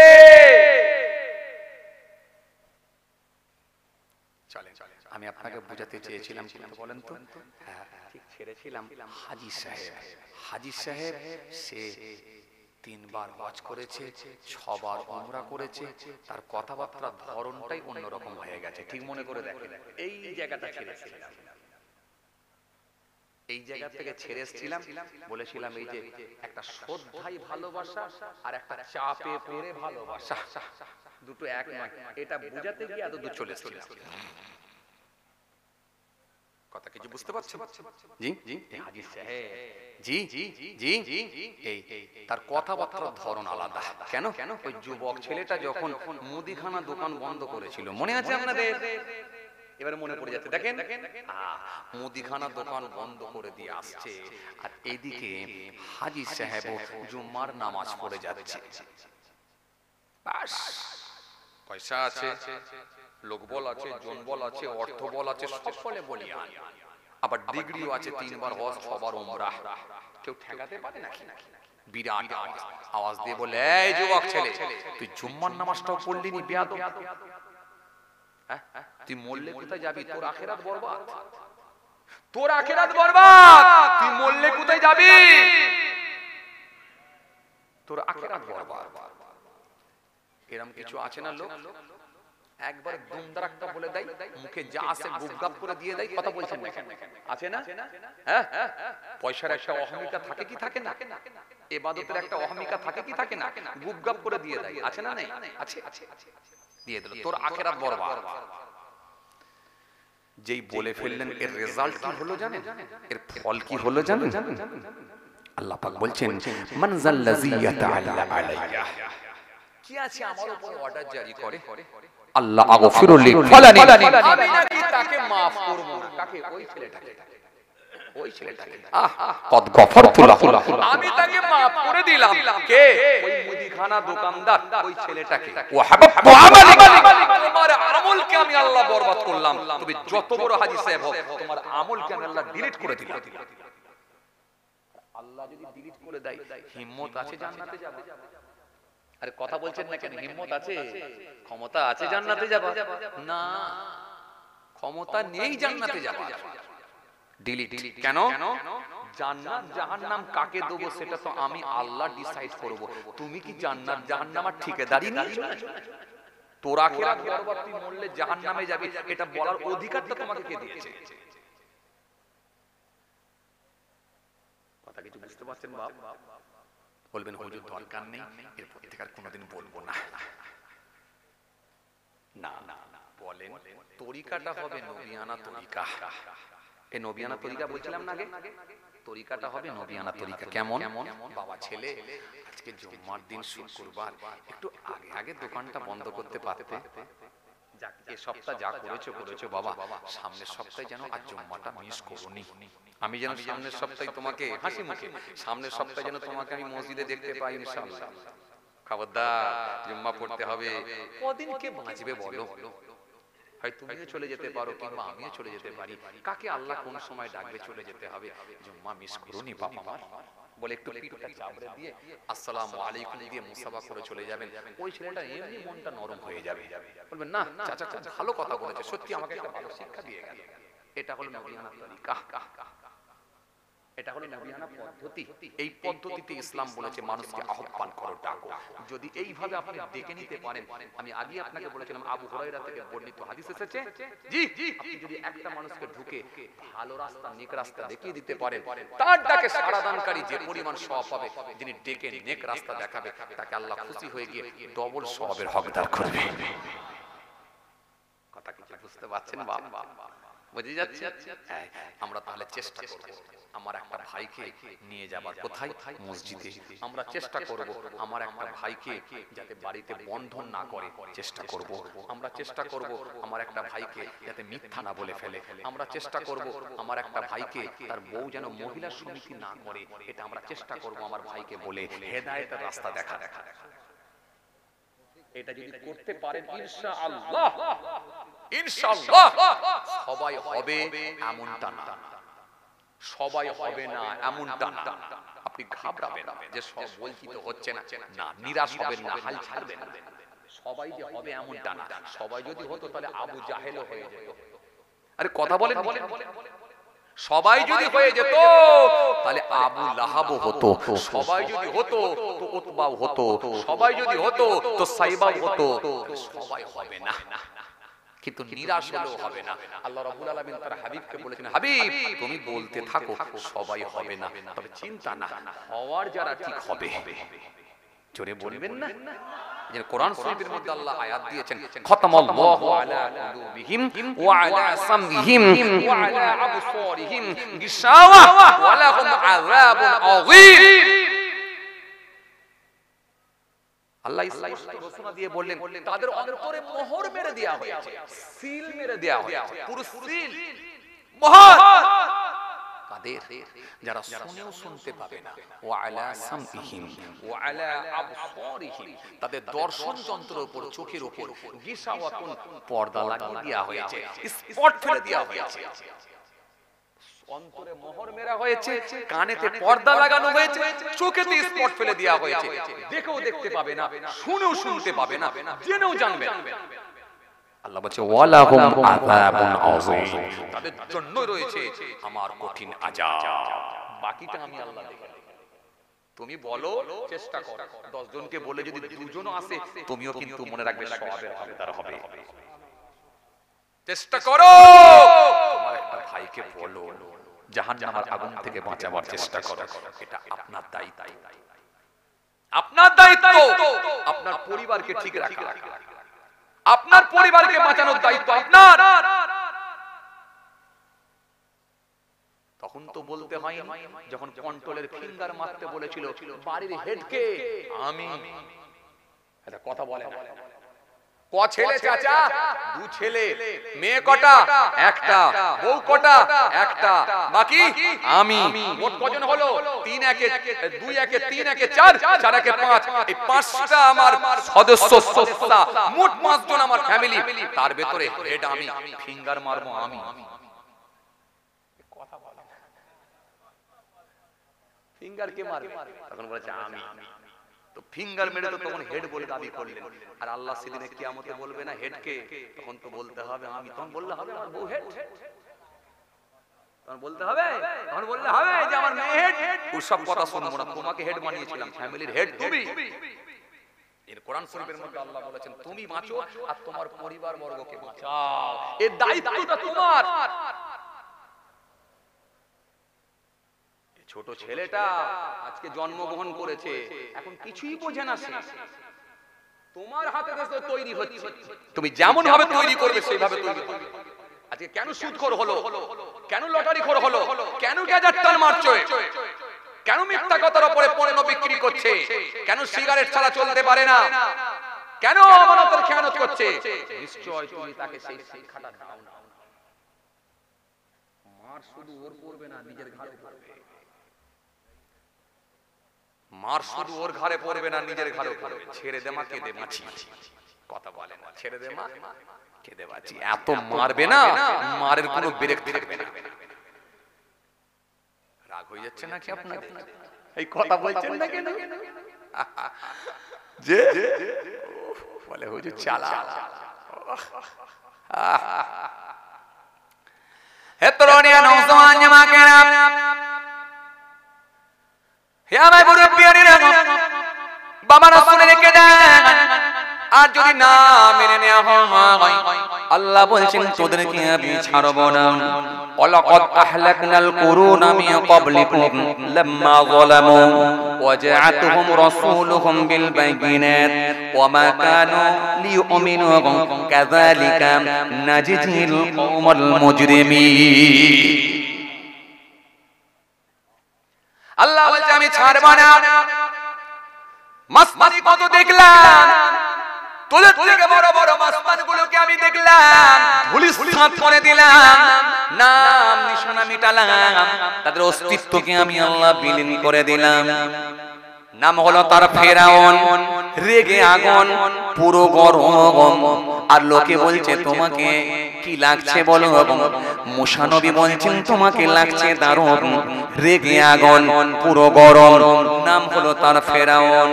চলেন আমি আপনাকে বুঝাতে চেয়েছিলাম, বলেন তো? ঠিক ছেড়েছিলাম হাজী সাহেব। হাজী সাহেব সে 3 বার হজ করেছে, 6 বার উমরা করেছে, তার কথাবার্তার ধরনটাই অন্যরকম হয়ে গেছে। ঠিক মনে করে দেখেন, এই জায়গাটা ছেড়েছিলাম, এই জায়গা থেকে ছেড়ে এসেছিলাম, বলেছিলাম এই যে একটা শ্রদ্ধাই ভালোবাসা আর একটা চাপে পড়ে ভালোবাসা, দুটো এক নয়। এটা বুঝাতে গিয়ে এত দূর চলে এসেছিলাম। কথা কিছু বুঝতে পারছেন? জি জি হাজী সাহেব, জি জি জি জি, এই তার কথাবার্তার ধরন আলাদা। কেন? ওই যুবক ছেলেটা যখন মুদিখানা দোকান বন্ধ করেছিল, মনে আছে আপনাদের? এবারে মনে পড়ে যাচ্ছে, দেখেন মুদিখানা দোকান বন্ধ করে দিয়ে আসছে, আর এইদিকে হাজী সাহেব জুম্মার নামাজ পড়ে যাচ্ছে। বাস, পয়সা আছে, লোকবল আছে, জনবল আছে, অর্থবল আছে, সব বলে বলিয়ান, আবার ডিগ্রিও আছে, 3 বার হজ, 6 বার উমরা। কেউ ঠেকাতে পারে নাকি? বিরাট আওয়াজ দিয়ে বলে, এই যুবক ছেলে, তুই জুম্মার নামাজটাও পড়লি নি, বেয়াদব। তুই মরলে কোথায় যাবি? তোর আখিরাত বরবাদ, তোর আখিরাত বরবাদ। তুই মরলে কোথায় যাবি? তোর আখিরাত বরবাদ। এরকম কিছু আছে না লোক, একবার দুমদারাক্কা বলে দেয়, মুখে যা আসে গুপগাপ করে দিয়ে দেয়। কথা বলছেন না? আছে না? হ্যাঁ, পয়সার একটা অহমিকা থাকে কি থাকে না? ইবাদতের একটা অহমিকা থাকে কি থাকে না? গুপগাপ করে দিয়ে দেয়, আছে না? নেই? আছে, দিয়ে দিল, তোর আখিরাত বরবাদ। যেই বলে ফেললেন, এর রেজাল্ট কি হলো জানেন? এর ফল কি হলো জানেন? আল্লাহ পাক বলছেন, মান যাল্লাযী ইয়াতাআল্লা আলাইয়া, কি আছে আমার উপর অর্ডার জারি করে, আল্লাহ আগফিরু লি ফালানি, আমি নাকি তাকে maaf করব না। কাকে? ওই ছেলেটাকে। ওই ছেলেটাকে কদ গফরতু লাহু, আমি তাকে maaf করে দিলাম। কে? ওই মুদিখানা দোকানদার, ওই ছেলেটাকে। ওয়া হাবাবতু আমালিকা, তোমার আমলকে আমি আল্লাহ বরবাদ করলাম। তুমি যত বড় হাজী সাহেব হও, তোমার আমলকে আমি আল্লাহ ডিলিট করে দিলাম। আল্লাহ যদি ডিলিট করে দেয়, হিম্মত আছে জান্নাতে যাবে? আরে কথা বলছেন না কেন? হিম্মত আছে, ক্ষমতা আছে জান্নাতে যাবা? না, ক্ষমতা নেই জান্নাতে যাবা। ডিলিট। কেন? জান্নাত জাহান্নাম কাকে দেবো সেটা তো আমি আল্লাহ ডিসাইড করব। তুমি কি জান্নাত জাহান্নামের ঠিকাদারি নিয়েছো? তোর আখিরাত বরবাদ, তুই মরলে জাহান্নামে যাবি, এটা বলার অধিকারটা তোমাকে কে দিয়েছে? কথা কিছু বুঝতে পারছেন বাপ? বলবেন হুজুর দরকার নেই, এরপর থেকে আর কোনোদিন বলবো না। না না না, বলেন তরিকাটা হবে নবিয়ানা তরিকা। এই নবিয়ানা তরিকা বলছিলাম না আগে, তরিকাটা হবে নবিয়ানা তরিকা। কেমন? বাবা ছেলে, আজকে জুম্মার দিন শুক্রবার, একটু আগে আগে দোকানটা বন্ধ করতে পারতে। এ সপ্তাহ যা করেছো বাবা, সামনের সপ্তাহে যেন আর জুম্মাটা মিস করোনি। আমি যেন সামনের সপ্তাহে তোমাকে হাসি মুখে, সামনের সপ্তাহে যেন তোমাকে আমি মসজিদে দেখতে পাই ইনশাআল্লাহ। খবরদার, জুম্মা পড়তে হবে। কদিন কে বাঁচবে বলো? হয় তুমিও চলে যেতে পারো, কিংবা আমিও চলে যেতে পারি। কাকে আল্লাহ কোন সময় ডাকবে চলে যেতে হবে। জুম্মা মিস করোনি বাবা আমার বলে একটু পিঠটা চাপড়ে দিয়ে আসসালামু আলাইকুম দিয়ে মুসাফা করে চলে যাবেন। ওই ছেলেটা এমনি মনটা নরম হয়ে যাবে, বলবেন না চাচা খুব ভালো কথা বলেছে, সত্যি আমাকে একটা ভালো শিক্ষা দিয়ে গেল। এটা হলো নবিয়ানা তরিকা, এটা হলো নবিয়ানা পদ্ধতি। এই পদ্ধতিতে ইসলাম বলেছে মানুষকে আহ্বান করো, ডাকো। যদি এইভাবে আপনি ডেকে নিতে পারেন, আমি আগে আপনাকে বলেছিলাম আবু হুরায়রা থেকে বর্ণিত হাদিস এসেছে, জি আপনি যদি একটা মানুষকে ঢুকে ভালো রাস্তা, নেক রাস্তা দেখিয়ে দিতে পারেন, তার ডাকে সাড়া দানকারী যে পরিমাণ সওয়াব পাবে, যিনি ডেকে নেক রাস্তা দেখাবে, তাকে আল্লাহ খুশি হয়ে গিয়ে ডবল সওয়াবের হকদার করবে। কথা কিছু বুঝতে পারছেন বাবা? বুঝে যাচ্ছে? আমরা তাহলে চেষ্টা করব আমার একটা ভাইকে নিয়ে যাবার। কোথায়? মসজিদে। আমরা চেষ্টা করব আমার একটা ভাইকে যাতে বাড়িতে বন্ধন না করে, চেষ্টা করব। আমরা চেষ্টা করব আমার একটা ভাইকে যাতে মিথ্যা না বলে ফেলে। আমরা চেষ্টা করব আমার একটা ভাইকে তার বউ যেন মহিলা সমিতি না করে, এটা আমরা চেষ্টা করব আমার ভাইকে বলে হেদায়েতের রাস্তা দেখা। এটা যদি করতে পারেন ইনশাআল্লাহ, ইনশাআল্লাহ সবাই হবে এমনটা না, সবাই হবে না এমনটা না। আপনি ঘাবড়াবেন না যে সব বলছি তো হচ্ছে না, না নিরাশ হবেন না, হাল ছাড়বেন না। সবাই যে হবে এমনটা না। সবাই যদি হতো তাহলে আবু জাহেলও হয়ে যেত। আরে কথা বলেন, সবাই যদি হয়ে যেত তাহলে আবু লাহাবও হতো। সবাই যদি হতো তো উতবাও হতো। সবাই যদি হতো তো সাইবাও হতো। সবাই হবে না, কিন্তু নিরাশ হলেও হবে না। আল্লাহ রাব্বুল আলামিন তার হাবিবকে বলেছেন, হাবিব তুমি বলতে থাকো সবাই হবে না, তবে চিন্তা না, হওয়ার যারা ঠিক হবে। জোরে বলবেন না? যে কোরআন শরীফের মধ্যে আল্লাহ আয়াত দিয়েছেন, খাতামাল্লাহু আলা কুলুবিহিম ওয়া আলা সামইহিম ওয়া আলা আবসারিহিম গিশাওয়া ওয়া লাহুম আযাবুন আযীম। আল্লাহ ঘোষণা দিয়ে বললেন তাদের অন্তরে মোহর মেরে দেয়া হয়েছে, সিল মেরে দেয়া হয়েছে, পুরো সিল মোহর। কাদের? যারা শুনেও শুনতে পাবে না। ওয়া আলা সামইহিম ওয়া আলা আবসারিহিম, তাদের দর্শন যন্ত্রের উপর, চোখের উপর গিশাওয়াতুন পর্দা লাগিয়ে দেয়া হয়েছে, স্পট ফেলে দেয়া হয়েছে। অন্তরে মোহর মেরা হয়েছে, কানেতে পর্দা লাগানো হয়েছে, চোখেতে স্পট ফেলে দেয়া হয়েছে। দেখেও দেখতে পাবে না, শুনেও শুনতে পাবে না, জেনেও জানবে না। আল্লাহ বলছে ওয়ালাহুম আযাবুন আযীম, তাদের জন্য রয়েছে আমার কঠিন আযাব। বাকিটা আমি আল্লাহ দেখে নেব। তুমি বলো, চেষ্টা করো, 10 জনকে বলে যদি দুজনও আসে, তুমিও কিন্তু মনে রাখবে সওয়াবের হকদার হবে। চেষ্টা করো, তোমার একটা ভাইকে বলো জাহান্নামের আগুন থেকে বাঁচাবার চেষ্টা করো। এটা আপনার দায়িত্ব, আপনার দায়িত্ব। আপনার পরিবারকে ঠিক রাখা, আপনার পরিবারকে বাঁচানোর দায়িত্ব আপনার। তখন তো বলতে হয়নি যখন কন্ট্রোলের ফিঙ্গার মারতে বলেছিল বাড়ির হেডকে, আমি এটা কথা বলে না। ক ছেলে চাচা? দু ছেলে। মেয়ে কটা? একটা। বউ কটা? একটা। বাকি আমি। মোট কজন হলো? 3 একে 2 একে 3 একে 4 4 একে 5। এই 5টা আমার সদস্য সদস্যা, মোট 5 জন আমার ফ্যামিলি। তার ভেতরে হেড আমি, ফিঙ্গার মারবো আমি। কথা বলে ফিঙ্গার কে মারবে? তখন বলেছে আমি। তো ফিঙ্গার মেরে তো তখন হেড বলে দাবি করলেন। আর আল্লাহ সেদিনে কিয়ামতে বলবে না হেড কে? তখন তো বলতে হবে আমি। তখন বললে হবে আমার বউ হেড, তখন বলতে হবে, তখন বললে হবে যে আমার মেয়ে হেড। ওসব কথা শুনবো না, তোমাকে হেড বানিয়েছিলাম, ফ্যামিলির হেড তুমি। এর কোরআন শরীফের মধ্যে আল্লাহ বলেছেন তুমি বাঁচো আর তোমার পরিবার বর্গকে বাঁচাও, এর দায়িত্বটা তোমার। ছোট ছেলেটা আজকে জন্মগ্রহণ করেছে, এখন কিছুই বোঝে না সে। তোমার হাতে দেশে তৈরি হচ্ছে, তুমি যেমন ভাবে তৈরি করবে সেইভাবে তৈরি হবে। আজকে কেন সুদখোর হলো? কেন লটারিখোর হলো? কেন গ্যাজেট টান মারছে? কেন মিথ্যা কথার উপরে পণ্য বিক্রি করছে? কেন সিগারেট ছাড়া চলতে পারে না? কেন আমানতের খেয়ানত করছে? নিশ্চয় তুমি তাকে সেই শিক্ষাটা দাও না। মার শুধু ওর পড়বে না, নিজের ঘাড়ে পড়বে। মার শুধু ওর ঘাড়ে পড়বে না, নিজের ঘাড়ে পড়বে। ছেড়ে দে মা, কেঁদে বাঁচি। কথা বলে না, ছেড়ে দে মা, কেঁদে বাঁচি। এত মারবে না, মারের কোনো ব্রেক থাকবে না। রাগ হয়ে যাচ্ছে নাকি আপনার? এই কথা বলছেন না কেন? যে বলে হুজুর চালা। হে তরুণিয়া নওজওয়ান জামাকেরা, হে আমার মুরব্বিয়ানেরা, বাবারা শুনে রেখে দেন। আর যদি না মেনে নেওয়া হয়, আল্লাহ বলছেন তোদেরকে আমি ছাড়ব না। ওয়ালাকাদ আহলাকনাল কুরুনা মিন ক্বাবলিকুম লাম্মা যালামু ওয়া জাআতুহুম রাসূলুহুম বিল বাইয়িনাত ওয়া মা কানু লিয়ুমিনু কাযালিকা নাজজিল কওমাল মুজরিমিন। আল্লাহ বলছে আমি ছাড়ব না। মাসমানি কত দেখলাম, তোদের থেকে বড় বড় মাসমানগুলোকে আমি দেখলাম ধুলিসাৎ করে দিলাম, নাম নিশানা মিটালাম, তাদের অস্তিত্বকে আমি আল্লাহ বিলীন করে দিলাম। নাম হলো তার ফেরাউন, রেগে আগুন পুরো গরম। আর লোকে বলছে তোমাকে কি লাগছে বলো? মুসা নবী বলছেন তোমাকে লাগছে দারুণ, রেগে আগুন পুরো গরম। নাম হলো তার ফেরাউন,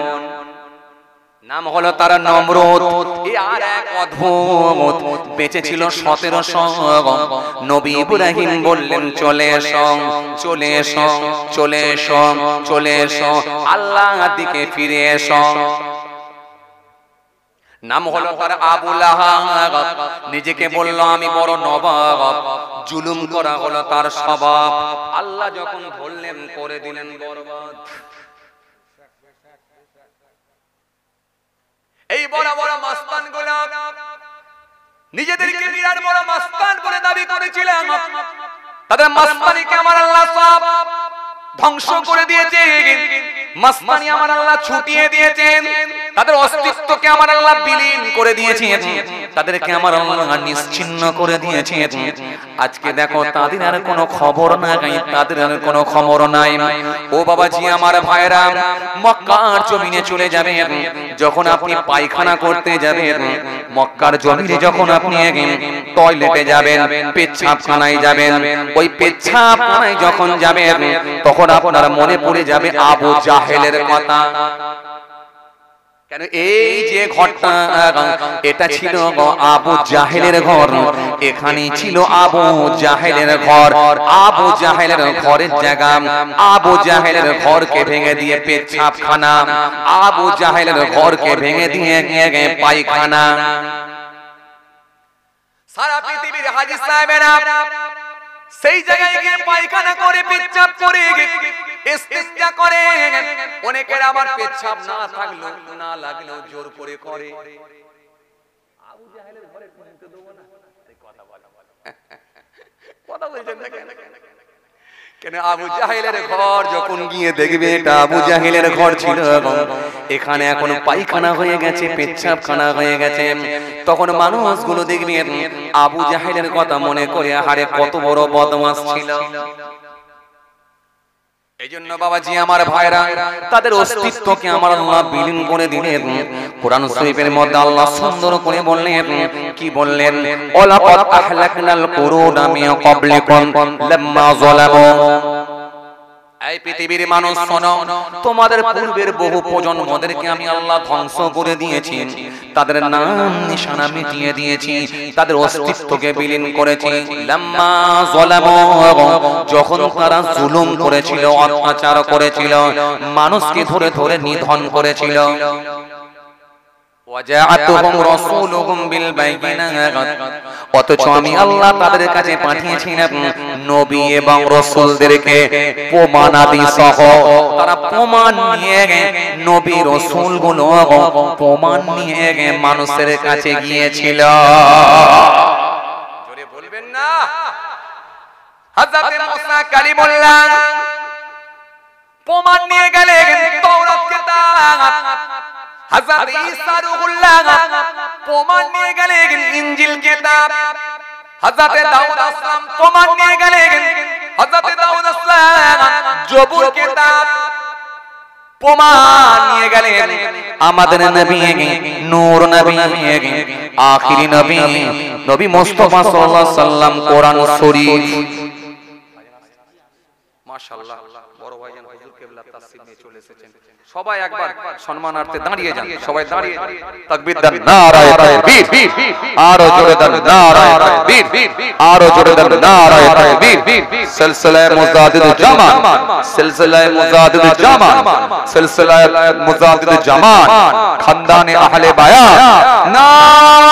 নাম হলো তার নমরুদ। এই আর এক অদ্ভুত বেঁচে ছিল 1700। নবী ইব্রাহিম বললেন চলে এসো, চলে এসো, চলে এসো, চলে এসো, আল্লাহর দিকে ফিরে এসো। নাম হলো তার আবু লাহাব, নিজেকে বলল আমি বড় নবাব, জুলুম করা হলো তার স্বভাব। আল্লাহ যখন বললেন করে দিলেন বরবাদ। এই বড় বড় মাস্তানগুলো নিজেদেরকে বিরাট বড় মাস্তান বলে দাবি করেছিলেন, তাদের মাস্তানিকে আমার আল্লাহ সব ধ্বংস করে দিয়েছে। মাস্তানি আমার আল্লাহ ছুটিয়ে দিয়েছেন, তাদের অস্তিত্বকে আমার আল্লাহ বিলীন করে দিয়েছেন, তাদেরকে আমার আল্লাহ নিশ্চিহ্ন করে দিয়েছেন। আজকে দেখো তাদের আর কোনো খবর নাই, তাদের আর কোনো খবর নাই। ও বাবাজি আমার ভাইরা, মক্কার জমিনে চলে যাবেন, যখন আপনি পায়খানা করতে যাবেন, মক্কার জমিনে যখন আপনি টয়লেটে যাবেন, পেচ্ছাবখানায় যাবেন, ওই পেচ্ছাবখানায় যখন যাবেন তখন আপনার মনে পড়ে যাবে আবু জাহেলের কথা। কেন এই যে ঘরটা, এটা ছিল আবু জাহেলের ঘর, এখানেই ছিল আবু জাহেলের ঘর। আবু জাহেলের ঘরের জায়গা, আবু জাহেলের ঘরকে ভেঙে দিয়ে পেচ্ছাবখানা, আবু জাহেলের ঘরকে ভেঙে দিয়ে পায়খানা। সারা পৃথিবীর হাজী সাহেবেরা সেই জায়গায় গিয়ে পায়খানা করে, পেচ্ছাব করে, ইস্তিনজা করে। অনেকের আবার পেচ্ছাব না থাকলেও না লাগলেও জোর করে করে। আবু জাহেলের ঘরে ঢুকতে দেব না, এই কথা বলা কথা বলছেন না কেন? কেন আবু জাহেলের ঘর যখন গিয়ে দেখবে এটা আবু জাহেলের ঘর ছিল, এখানে এখন পায়খানা হয়ে গেছে, পেচ্ছাবখানা হয়ে গেছে, তখন মানুষগুলো দেখবে আবু জাহেলের কথা মনে করে হারে কত বড় বদমাশ ছিল। এই জন্য বাবাজি আমার ভাইরা, তাদের অস্তিত্বকে আমার আল্লাহ বিলীন করে দিলেন। কোরআন শরীফের মধ্যে আল্লাহ সুন্দর করে বললেন, কি বললেন? ওয়ালাকাদ আহলাকনাল কুরুনা মিন ক্বাবলিকুম লাম্মা যালামু। এই পৃথিবীর মানুষ শোনো, তোমাদের পূর্বের বহু প্রজন্মদেরকে আমি আল্লাহ ধ্বংস করে দিয়েছি, তাদের নাম নিশানা মিটিয়ে দিয়েছি, তাদের অস্তিত্বকে বিলীন করেছি। লাম্মা যালামু, যখন তারা জুলুম করেছিল, অত্যাচার করেছিল, মানুষকে ধরে ধরে নিধন করেছিল। ওয়াজাআতুহুম রাসূলুহুম বিল বাইয়িনাত, অথচ আমি আল্লাহ তাদের কাছে পাঠিয়েছিলাম নবী এবং রাসূলদেরকে প্রমাণাদি সহ। তারা প্রমাণ নিয়ে নবী রাসূলগুলো প্রমাণ নিয়ে মানুষের কাছে গিয়েছিল। জোরে বলবেন না? হযরত মুসা কালিমুল্লাহ প্রমাণ নিয়ে গেলেন তাওরাত কিতাব, হযরত ঈসা রূহুল্লাহ প্রমাণ নিয়ে গেলেন ইনজিল কিতাব, হযরত দাউদ আসলাম প্রমাণ নিয়ে গেলেন, হযরত দাউদ আসলাম জবুর কিতাব প্রমাণ নিয়ে গেলেন। আমাদের নবী নূর নবী, আখিরি নবী, নবী মুস্তাফা সাল্লাল্লাহু আলাইহি সাল্লাম কোরআন শরীফ। মাশাআল্লাহ, বড় ভাইজান হুজুর কিবলা তাসসিব নিয়ে চলে এসেছেন। সবাই একবার সম্মানার্থে দাঁড়িয়ে যান, সবাই দাঁড়িয়ে তাকবীর দেন, নারায়ে তাকবীর, আরো জোরে দেন নারায়ে তাকবীর, আরো জোরে দেন নারায়ে তাকবীর। সিলসিলায়ে মুজাদ্দিদুল জামান, সিলসিলায়ে মুজাদ্দিদুল জামান, সিলসিলায়ে মুজাদ্দিদুল জামান, খানদানে আহলে বায়াত, নারায়ে